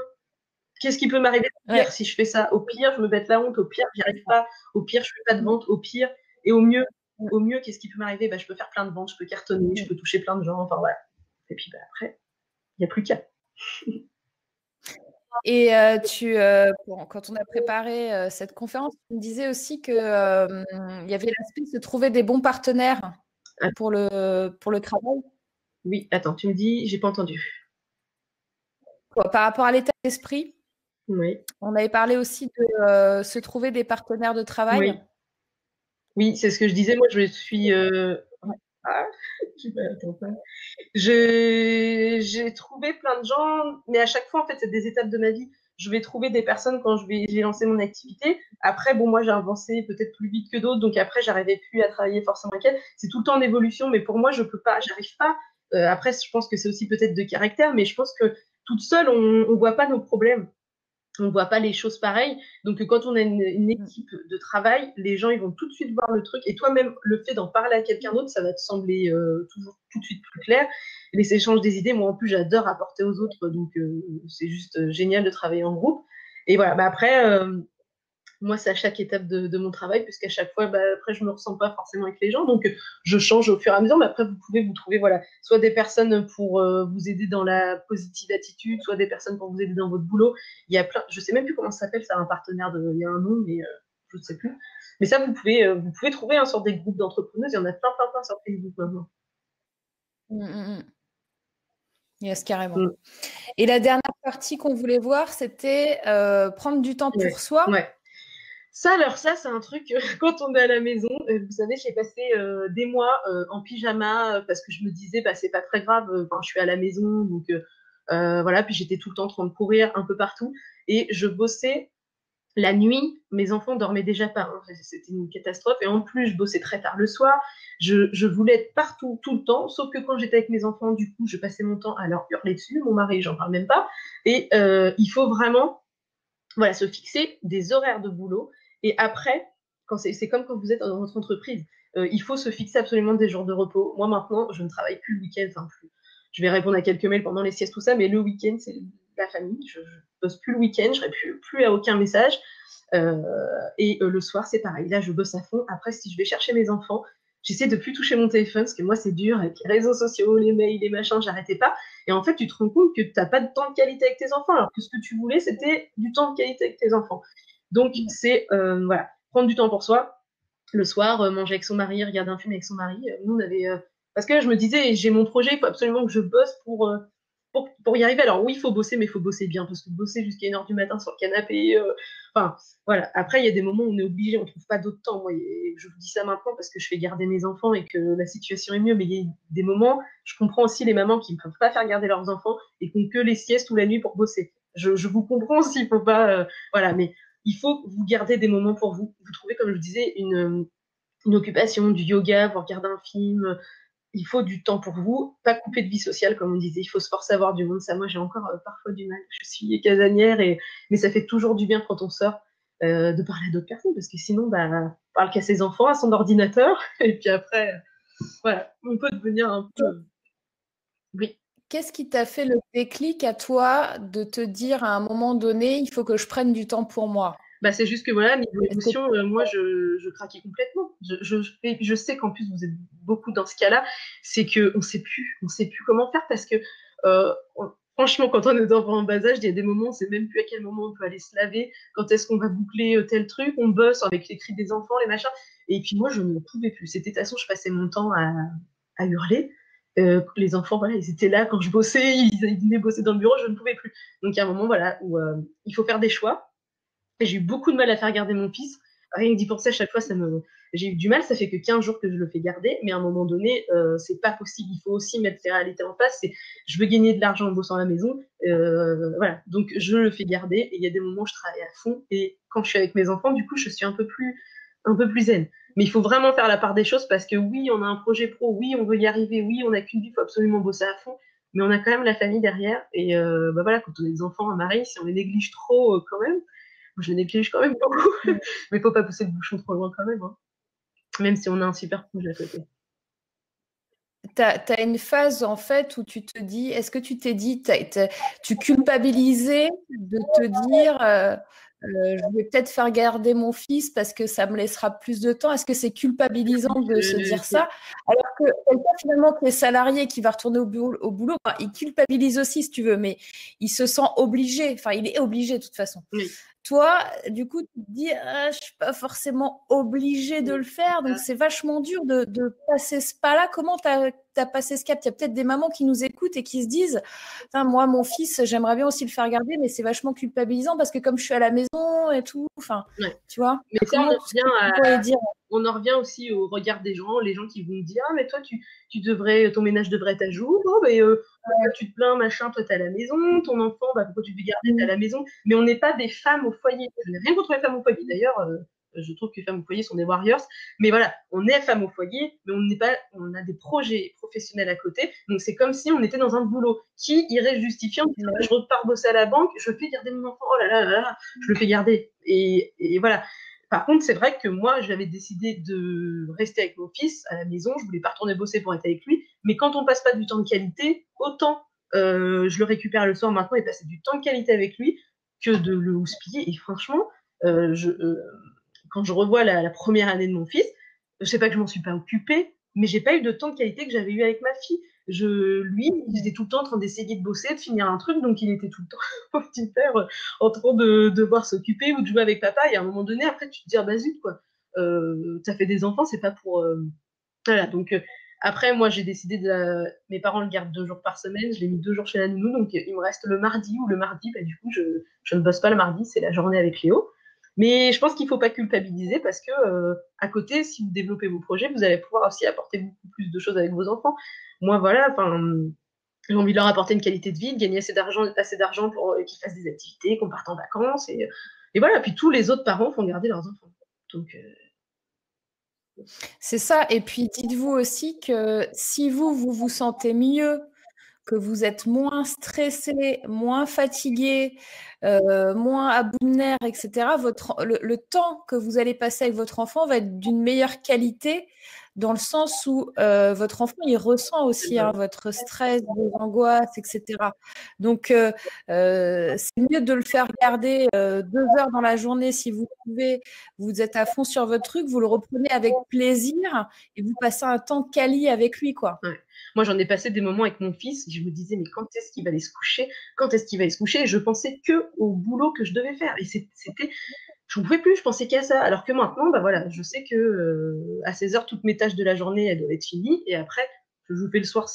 Speaker 2: Qu'est-ce qui peut m'arriver de pire si je fais ça? Au pire, je me bête la honte. Au pire, j'y arrive pas. Au pire, je fais pas de vente. Au pire, et au mieux, qu'est-ce qui peut m'arriver? Bah, je peux faire plein de ventes, je peux cartonner, je peux toucher plein de gens. Enfin, voilà. Et puis, bah, après, il n'y a plus qu'à.
Speaker 1: Et quand on a préparé cette conférence, tu me disais aussi qu'il y avait l'aspect de se trouver des bons partenaires pour le travail.
Speaker 2: Oui, attends, tu me dis, j'ai pas entendu.
Speaker 1: Par rapport à l'état d'esprit,
Speaker 2: oui.
Speaker 1: On avait parlé aussi de se trouver des partenaires de travail.
Speaker 2: Oui, c'est ce que je disais. Moi, je suis. J'ai trouvé plein de gens, mais à chaque fois, en fait, c'est des étapes de ma vie. Je vais trouver des personnes quand j'ai lancé mon activité. Après, bon, moi, j'ai avancé peut-être plus vite que d'autres, donc après, j'arrivais plus à travailler forcément avec elles. C'est tout le temps en évolution, mais pour moi, je peux pas, j'arrive pas. Après, je pense que c'est aussi peut-être de caractère, mais je pense que toute seule, on voit pas nos problèmes. On ne voit pas les choses pareilles. Donc, quand on a une équipe de travail, les gens, ils vont tout de suite voir le truc. Et toi-même, le fait d'en parler à quelqu'un d'autre, ça va te sembler toujours tout de suite plus clair. Les échanges des idées, moi, en plus, j'adore apporter aux autres. Donc, c'est juste génial de travailler en groupe. Et voilà. Bah, après, moi, c'est à chaque étape de mon travail, puisqu'à chaque fois, bah, après, je me ressens pas forcément avec les gens, donc je change au fur et à mesure. Mais après, vous pouvez vous trouver, voilà, soit des personnes pour vous aider dans la positive attitude, soit des personnes pour vous aider dans votre boulot. Il y a plein, je sais même plus comment ça s'appelle, ça a un partenaire il y a un nom, mais je ne sais plus. Mais ça, vous pouvez trouver sur des groupes d'entrepreneuses. Il y en a plein, plein, plein sur Facebook maintenant.
Speaker 1: Yes, carrément.
Speaker 2: Mm.
Speaker 1: Et la dernière partie qu'on voulait voir, c'était prendre du temps pour soi.
Speaker 2: Ouais. Ça, alors ça, c'est un truc, quand on est à la maison, vous savez, j'ai passé des mois en pyjama parce que je me disais, bah, c'est pas très grave, je suis à la maison, donc voilà, puis j'étais tout le temps en train de courir un peu partout, et je bossais la nuit, mes enfants dormaient déjà pas, hein. C'était une catastrophe, et en plus, je bossais très tard le soir, je voulais être partout, tout le temps, sauf que quand j'étais avec mes enfants, du coup, je passais mon temps à leur hurler dessus, mon mari, j'en parle même pas, et il faut vraiment voilà, se fixer des horaires de boulot. Et après, c'est comme quand vous êtes dans votre entreprise, il faut se fixer absolument des jours de repos. Moi, maintenant, je ne travaille plus le week-end. Enfin, plus. Je vais répondre à quelques mails pendant les siestes, tout ça, mais le week-end, c'est la famille. Je ne bosse plus le week-end, je réponds plus à aucun message. Le soir, c'est pareil. Là, je bosse à fond. Après, si je vais chercher mes enfants, j'essaie de plus toucher mon téléphone parce que moi, c'est dur avec les réseaux sociaux, les mails, les machins, j'arrêtais pas. Et en fait, tu te rends compte que tu n'as pas de temps de qualité avec tes enfants, alors que ce que tu voulais, c'était du temps de qualité avec tes enfants. Donc, c'est voilà, prendre du temps pour soi. Le soir, manger avec son mari, regarder un film avec son mari. Nous, on avait. Parce que je me disais, j'ai mon projet, il faut absolument que je bosse pour y arriver. Alors oui, il faut bosser, mais il faut bosser bien, parce que bosser jusqu'à 1h du matin sur le canapé, enfin, voilà. Après, il y a des moments où on est obligé, on ne trouve pas d'autre temps. Moi, je vous dis ça maintenant parce que je fais garder mes enfants et que la situation est mieux, mais il y a des moments, je comprends aussi les mamans qui ne peuvent pas faire garder leurs enfants et qui n'ont que les siestes ou la nuit pour bosser. Je vous comprends aussi, il faut pas, voilà, mais il faut vous garder des moments pour vous. Vous trouvez, comme je vous disais, une occupation, du yoga, vous regardez un film, il faut du temps pour vous, pas couper de vie sociale, comme on disait, il faut se forcer à voir du monde. Ça, moi, j'ai encore parfois du mal. Je suis casanière, mais ça fait toujours du bien quand on sort de parler à d'autres personnes, parce que sinon, bah, on parle qu'à ses enfants, à son ordinateur, et puis après, voilà, on peut devenir un peu... Oui.
Speaker 1: Qu'est-ce qui t'a fait le déclic à toi de te dire à un moment donné, il faut que je prenne du temps pour moi?
Speaker 2: Bah, c'est juste que voilà, niveau
Speaker 1: Est-ce que
Speaker 2: émotion, moi, je craquais complètement. Je sais qu'en plus, vous êtes beaucoup dans ce cas-là, c'est qu'on on sait plus comment faire parce que, franchement, quand on est enfant en bas âge, il y a des moments, on sait même plus à quel moment on peut aller se laver, quand est-ce qu'on va boucler tel truc, on bosse avec les cris des enfants, les machins. Et puis moi, je ne pouvais plus. C'était de toute façon, je passais mon temps à hurler. Les enfants, voilà, ils étaient là quand je bossais, ils venaient bosser dans le bureau, je ne pouvais plus. Donc, il y a un moment, voilà, où il faut faire des choix. Et j'ai eu beaucoup de mal à faire garder mon fils. Rien que d'y penser à chaque fois, j'ai eu du mal. Ça fait que 15 jours que je le fais garder, mais à un moment donné, c'est pas possible. Il faut aussi mettre les réalités en face. Je veux gagner de l'argent en bossant à la maison. Voilà. Donc, je le fais garder. Et il y a des moments où je travaille à fond. Et quand je suis avec mes enfants, du coup, je suis un peu plus zen. Mais il faut vraiment faire la part des choses parce que oui, on a un projet pro. Oui, on veut y arriver. Oui, on n'a qu'une vie. Il faut absolument bosser à fond. Mais on a quand même la famille derrière. Et bah voilà, quand on a des enfants, un mari, si on les néglige trop, quand même, je néglige quand même beaucoup, mais il faut pas pousser le bouchon trop loin quand même, hein. Même si on a un super projet à côté.
Speaker 1: tu as une phase en fait où tu te dis, est-ce que tu t'es dit, tu culpabilisais de te dire, je vais peut-être faire garder mon fils parce que ça me laissera plus de temps. Est-ce que c'est culpabilisant de se dire ça? Alors que quelqu'un finalement qui est salarié, qui va retourner au boulot, enfin, il culpabilise aussi si tu veux, mais il se sent obligé, enfin il est obligé de toute façon.
Speaker 2: Oui.
Speaker 1: Toi, du coup, tu te dis, ah, je ne suis pas forcément obligée de le faire, donc c'est vachement dur de passer ce pas-là. Comment tu as passé ce cap? Il y a peut-être des mamans qui nous écoutent et qui se disent, moi, mon fils, j'aimerais bien aussi le faire garder, mais c'est vachement culpabilisant parce que comme je suis à la maison et tout, enfin,
Speaker 2: Ouais.
Speaker 1: tu vois.
Speaker 2: Mais ça, on en revient aussi au regard des gens, les gens qui vont dire, ah, mais toi, ton ménage devrait être à jour, oh, mais pourquoi tu te plains, machin, toi, t'es à la maison, ton enfant, bah, pourquoi tu veux garder, t'es à la maison. Mais on n'est pas des femmes au foyer. Je n'ai rien contre les femmes au foyer. D'ailleurs, je trouve que les femmes au foyer sont des warriors. Mais voilà, on est femmes au foyer, mais on a des projets professionnels à côté. Donc, c'est comme si on était dans un boulot. Qui irait justifier en disant, je repars bosser à la banque, je fais garder mon enfant, oh là là là là, je le fais garder. Et voilà. Par contre, c'est vrai que moi, j'avais décidé de rester avec mon fils à la maison. Je voulais pas retourner bosser pour être avec lui. Mais quand on passe pas du temps de qualité, autant je le récupère le soir maintenant et passer du temps de qualité avec lui que de le houspiller. Et franchement, quand je revois la première année de mon fils, je sais pas que je m'en suis pas occupée, mais j'ai pas eu de temps de qualité que j'avais eu avec ma fille. Lui, il était tout le temps en train d'essayer de bosser, de finir un truc, donc il était tout le temps, au petit père, en train de devoir s'occuper ou de jouer avec papa. Et à un moment donné, après, tu te dis, ah bah zut, quoi. T'as fait des enfants, c'est pas pour. Voilà, donc après, moi, j'ai décidé mes parents le gardent 2 jours par semaine, je l'ai mis 2 jours chez la nounou, donc il me reste le mardi, ou le mardi, bah, du coup, je ne bosse pas le mardi, c'est la journée avec Léo. Mais je pense qu'il ne faut pas culpabiliser parce que à côté, si vous développez vos projets, vous allez pouvoir aussi apporter beaucoup plus de choses avec vos enfants. Moi, voilà, j'ai envie de leur apporter une qualité de vie, de gagner assez d'argent pour qu'ils fassent des activités, qu'on parte en vacances. Et voilà, puis tous les autres parents font garder leurs enfants. Donc,
Speaker 1: C'est ça. Et puis, dites-vous aussi que si vous vous sentez mieux, que vous êtes moins stressé, moins fatigué, moins à bout de nerfs, etc., le temps que vous allez passer avec votre enfant va être d'une meilleure qualité dans le sens où votre enfant, il ressent aussi votre stress, vos angoisses, etc. Donc, c'est mieux de le faire regarder 2 heures dans la journée si vous pouvez. Vous êtes à fond sur votre truc, vous le reprenez avec plaisir et vous passez un temps quali avec lui, quoi.
Speaker 2: Ouais. Moi, j'en ai passé des moments avec mon fils. Je me disais, mais quand est-ce qu'il va aller se coucher? Quand est-ce qu'il va aller se coucher? Et je pensais que au boulot que je devais faire. Et c'était, je ne pouvais plus, je pensais qu'à ça. Alors que maintenant, bah voilà, je sais que à 16 heures, toutes mes tâches de la journée, elles doivent être finies. Et après, je joue le soir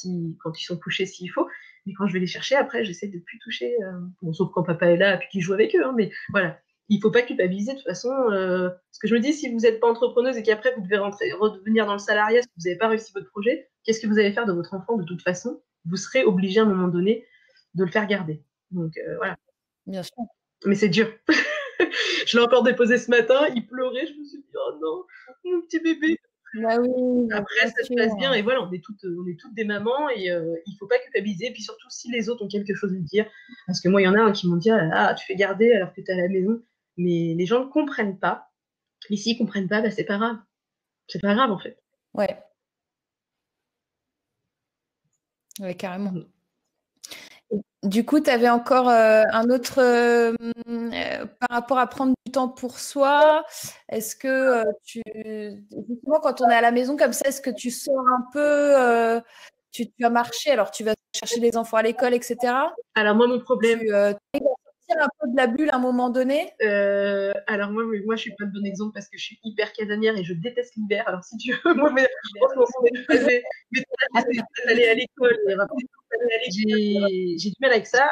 Speaker 2: quand ils sont couchés s'il faut. Mais quand je vais les chercher, après, j'essaie de plus toucher. Bon, sauf quand papa est là et puis qu'il joue avec eux. Hein, mais voilà, il ne faut pas culpabiliser. De toute façon, ce que je me dis, si vous n'êtes pas entrepreneuse et qu'après, vous devez revenir dans le salariat parce que vous n'avez pas réussi votre projet, qu'est-ce que vous allez faire de votre enfant de toute façon? Vous serez obligé à un moment donné de le faire garder. Donc voilà.
Speaker 1: Bien sûr.
Speaker 2: Mais c'est dur. Je l'ai encore déposé ce matin, il pleurait, je me suis dit, oh non, mon petit bébé.
Speaker 1: Bah oui,
Speaker 2: Après, ça se passe bien, et voilà, on est toutes des mamans, et il faut pas culpabiliser, puis surtout si les autres ont quelque chose à dire, parce que moi, il y en a un qui m'ont dit, ah, tu fais garder alors que tu es à la maison, mais les gens ne comprennent pas, et s'ils comprennent pas, bah, c'est pas grave. C'est pas grave, en fait.
Speaker 1: Ouais. Ouais, carrément. Du coup, tu avais encore un autre par rapport à prendre du temps pour soi. Est-ce que justement, quand on est à la maison comme ça, est-ce que tu sors un peu, tu vas marcher, alors tu vas chercher les enfants à l'école, etc.
Speaker 2: Alors moi, mon problème,
Speaker 1: Tu arrives à sortir un peu de la bulle à un moment donné?
Speaker 2: alors moi, je suis pas le bon exemple parce que je suis hyper casanière et je déteste l'hiver. Alors si tu veux, moi, en ce moment, aller à l'école, j'ai du mal avec ça.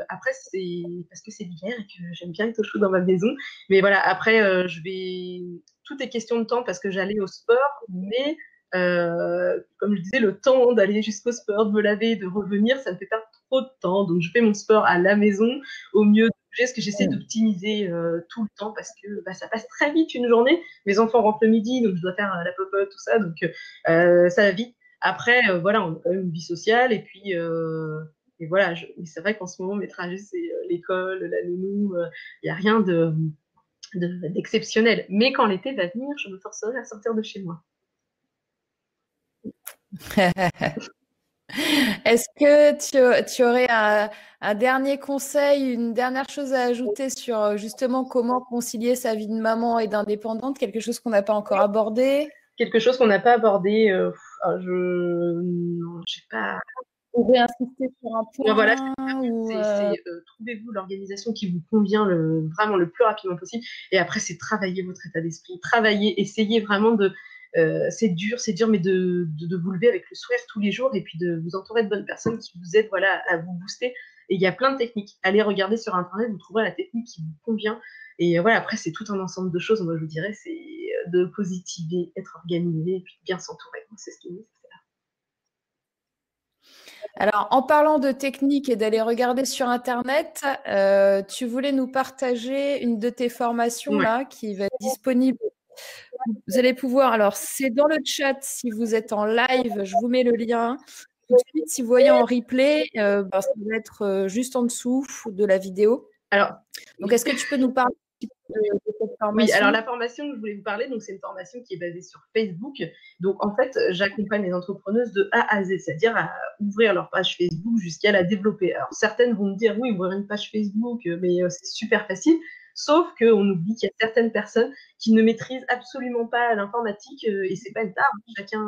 Speaker 2: Après, c'est parce que c'est l'hiver et que j'aime bien être au chaud dans ma maison. Mais voilà, après, tout est question de temps parce que j'allais au sport, mais comme je disais, le temps d'aller jusqu'au sport, de me laver, de revenir, ça me fait perdre trop de temps. Donc, je fais mon sport à la maison au mieux de bouger, parce que j'essaie d'optimiser tout le temps parce que ça passe très vite une journée. Mes enfants rentrent le midi, donc je dois faire la popote, tout ça. Donc, ça va vite. Après, voilà, on a quand même une vie sociale et puis et voilà. Mais c'est vrai qu'en ce moment, mes trajets, c'est l'école, la nounou. Il n'y a rien d'exceptionnel. Mais quand l'été va venir, je me forcerai à sortir de chez moi.
Speaker 1: Est-ce que tu aurais un dernier conseil, une dernière chose à ajouter sur justement comment concilier sa vie de maman et d'indépendante, quelque chose qu'on n'a pas encore abordé?
Speaker 2: Quelque chose qu'on n'a pas abordé, non, j'ai pas.
Speaker 1: Ou réinsister sur un point
Speaker 2: Voilà,
Speaker 1: ou
Speaker 2: trouvez-vous l'organisation qui vous convient vraiment le plus rapidement possible. Et après, c'est travailler votre état d'esprit, travailler, essayez vraiment c'est dur, mais de vous lever avec le sourire tous les jours et puis de vous entourer de bonnes personnes qui vous aident voilà, à vous booster. Et il y a plein de techniques. Allez regarder sur Internet, vous trouverez la technique qui vous convient. Et voilà, après, c'est tout un ensemble de choses. Moi, je vous dirais, c'est de positiver, être organisé et puis bien s'entourer. C'est ce qui est nécessaire.
Speaker 1: Alors, en parlant de technique et d'aller regarder sur Internet, tu voulais nous partager une de tes formations là qui va être disponible. Vous allez pouvoir, alors c'est dans le chat si vous êtes en live, je vous mets le lien. Tout de suite, si vous voyez en replay, ça va être juste en dessous de la vidéo.
Speaker 2: Alors,
Speaker 1: donc, est-ce que tu peux nous parler de cette formation?
Speaker 2: Oui, alors la formation que je voulais vous parler, donc c'est une formation qui est basée sur Facebook. Donc en fait, j'accompagne les entrepreneuses de A à Z, c'est-à-dire à ouvrir leur page Facebook jusqu'à la développer. Alors certaines vont me dire, oui, ouvrir une page Facebook, mais c'est super facile. Sauf qu'on oublie qu'il y a certaines personnes qui ne maîtrisent absolument pas l'informatique et c'est pas une tare. Chacun,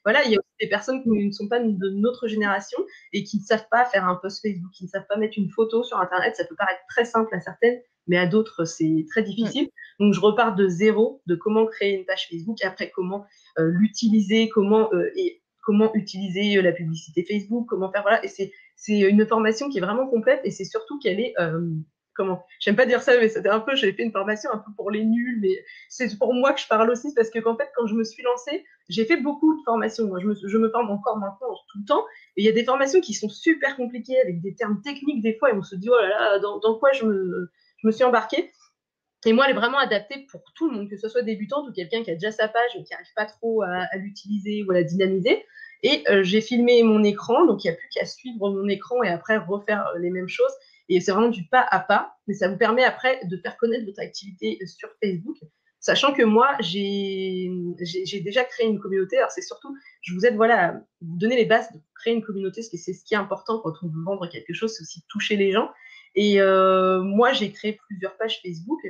Speaker 2: voilà, il y a aussi des personnes qui ne sont pas de notre génération et qui ne savent pas faire un post Facebook, qui ne savent pas mettre une photo sur Internet. Ça peut paraître très simple à certaines, mais à d'autres, c'est très difficile. Donc, je repars de zéro, de comment créer une page Facebook, et après comment l'utiliser, comment utiliser la publicité Facebook, comment faire, voilà. Et c'est une formation qui est vraiment complète et c'est surtout qu'elle est, j'aime pas dire ça, mais c'était un peu, j'ai fait une formation un peu pour les nuls, mais c'est pour moi que je parle aussi parce que qu'en fait, quand je me suis lancée, j'ai fait beaucoup de formations. Moi, je me forme encore maintenant tout le temps. Et il y a des formations qui sont super compliquées avec des termes techniques des fois et on se dit, oh là là, dans quoi je me suis embarquée. Et moi, elle est vraiment adaptée pour tout le monde, que ce soit débutante ou quelqu'un qui a déjà sa page mais qui n'arrive pas trop à l'utiliser ou à la dynamiser. Et j'ai filmé mon écran, donc il n'y a plus qu'à suivre mon écran et après refaire les mêmes choses. Et c'est vraiment du pas à pas, mais ça vous permet après de faire connaître votre activité sur Facebook, sachant que moi, j'ai déjà créé une communauté. Alors c'est surtout, je vous aide voilà, à vous donner les bases de créer une communauté, parce que c'est ce qui est important quand on veut vendre quelque chose, c'est aussi de toucher les gens. Et moi, j'ai créé plusieurs pages Facebook.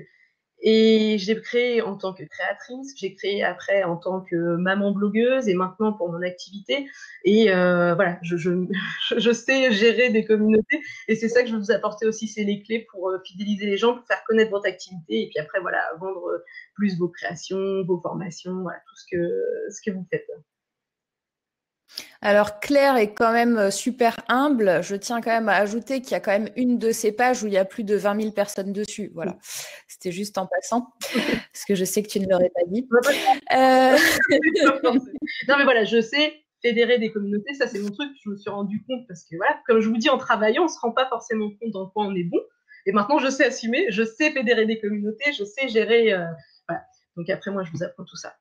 Speaker 2: Et je l'ai créé en tant que créatrice, j'ai créé après en tant que maman blogueuse et maintenant pour mon activité. Et voilà, je sais gérer des communautés et c'est ça que je vais vous apporter aussi, c'est les clés pour fidéliser les gens, pour faire connaître votre activité et puis après, voilà, vendre plus vos créations, vos formations, voilà, tout ce que vous faites.
Speaker 1: Alors, Claire est quand même super humble. Je tiens quand même à ajouter qu'il y a quand même une de ces pages où il y a plus de 20 000 personnes dessus. Voilà. C'était juste en passant, parce que je sais que tu ne l'aurais pas dit.
Speaker 2: Non, mais voilà, je sais fédérer des communautés. Ça, c'est mon truc. Je me suis rendu compte parce que, voilà, comme je vous dis, en travaillant, on ne se rend pas forcément compte dans quoi on est bon. Et maintenant, je sais assumer, je sais fédérer des communautés, je sais gérer. Voilà. Donc après, moi, je vous apprends tout ça.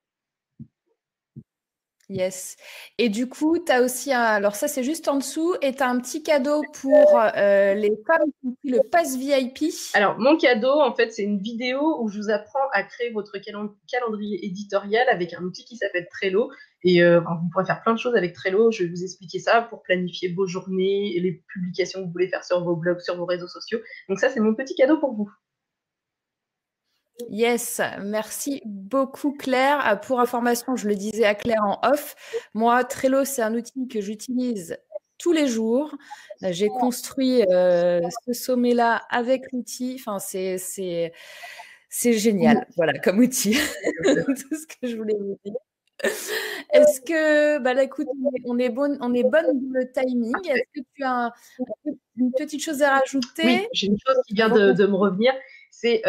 Speaker 1: Yes. Et du coup, tu as aussi alors ça c'est juste en dessous, et tu as un petit cadeau pour les femmes qui ont pris le pass VIP.
Speaker 2: Alors, mon cadeau, en fait, c'est une vidéo où je vous apprends à créer votre calendrier éditorial avec un outil qui s'appelle Trello. Et vous pourrez faire plein de choses avec Trello. Je vais vous expliquer ça pour planifier vos journées et les publications que vous voulez faire sur vos blogs, sur vos réseaux sociaux. Donc ça, c'est mon petit cadeau pour vous.
Speaker 1: Yes, merci beaucoup Claire. Pour information, je le disais à Claire en off, moi Trello c'est un outil que j'utilise tous les jours. J'ai construit ce sommet-là avec l'outil. Enfin, c'est génial, voilà, comme outil. Tout ce que je voulais vous dire. Est-ce que, bah là, écoute, on est bonne dans le timing. Est-ce que tu as une petite chose à rajouter?
Speaker 2: Oui, j'ai une chose qui vient de me revenir. C'est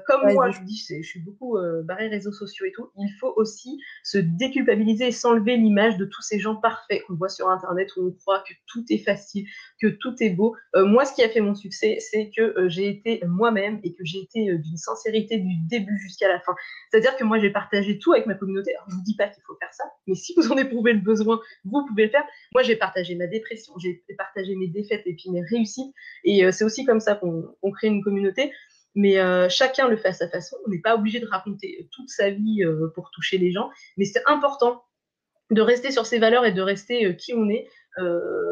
Speaker 2: comme moi, je vous dis, je suis beaucoup barré réseaux sociaux et tout. Il faut aussi se déculpabiliser et s'enlever l'image de tous ces gens parfaits qu'on voit sur Internet où on croit que tout est facile, que tout est beau. Moi, ce qui a fait mon succès, c'est que j'ai été moi-même et que j'ai été d'une sincérité du début jusqu'à la fin. C'est-à-dire que moi, j'ai partagé tout avec ma communauté. Alors, je vous dis pas qu'il faut faire ça, mais si vous en éprouvez le besoin, vous pouvez le faire. Moi, j'ai partagé ma dépression, j'ai partagé mes défaites et puis mes réussites. Et c'est aussi comme ça qu'on crée une communauté. Mais chacun le fait à sa façon. On n'est pas obligé de raconter toute sa vie pour toucher les gens. Mais c'est important de rester sur ses valeurs et de rester qui on est.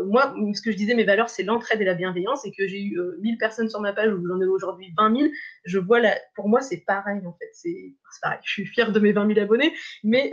Speaker 2: Moi, ce que je disais, mes valeurs, c'est l'entraide et la bienveillance, et que j'ai eu 1000 personnes sur ma page, où j'en ai aujourd'hui 20 000, je vois pour moi, c'est pareil, en fait. C'est pareil. Je suis fière de mes 20 000 abonnés, mais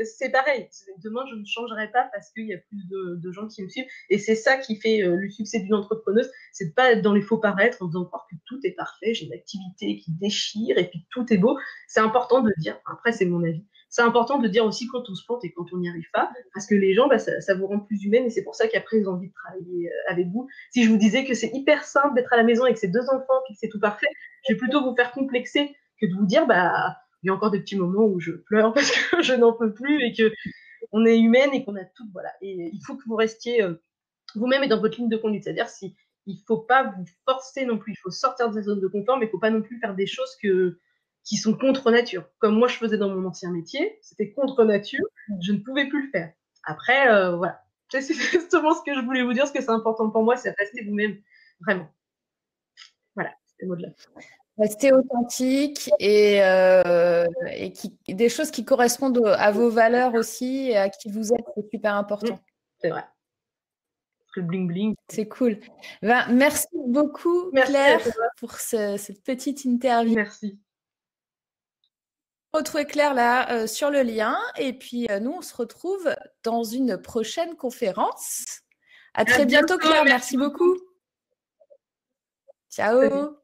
Speaker 2: c'est pareil. Demain, je ne changerai pas parce qu'il y a plus de gens qui me suivent, et c'est ça qui fait le succès d'une entrepreneuse, c'est de pas être dans les faux paraître en faisant croire que tout est parfait, j'ai une activité qui déchire, et puis tout est beau. C'est important de dire, après, c'est mon avis, c'est important de dire aussi quand on se plante et quand on n'y arrive pas, parce que les gens, ça vous rend plus humaine, et c'est pour ça qu'après, ils ont envie de travailler avec vous. Si je vous disais que c'est hyper simple d'être à la maison avec ses 2 enfants, puis que c'est tout parfait, je vais plutôt vous faire complexer que de vous dire, il y a encore des petits moments où je pleure parce que je n'en peux plus et que on est humaine et qu'on a tout, voilà. Et il faut que vous restiez vous-même et dans votre ligne de conduite. C'est-à-dire, il faut pas vous forcer non plus. Il faut sortir de sa zone de confort, mais il faut pas non plus faire des choses qui sont contre nature. Comme moi, je faisais dans mon ancien métier, c'était contre nature, je ne pouvais plus le faire. Après, voilà. C'est justement ce que je voulais vous dire, ce que c'est important pour moi, c'est rester vous-même, vraiment. Voilà, c'est le mot de la fin.
Speaker 1: Rester authentique et des choses qui correspondent à vos valeurs aussi et à qui vous êtes, c'est super important.
Speaker 2: C'est vrai. que le bling bling.
Speaker 1: C'est cool. Ben, merci beaucoup,
Speaker 2: Merci
Speaker 1: Claire,
Speaker 2: à toi.
Speaker 1: pour cette petite interview.
Speaker 2: Merci.
Speaker 1: Retrouver Claire là sur le lien et puis nous on se retrouve dans une prochaine conférence. À très bientôt, Claire. Merci beaucoup. Ciao.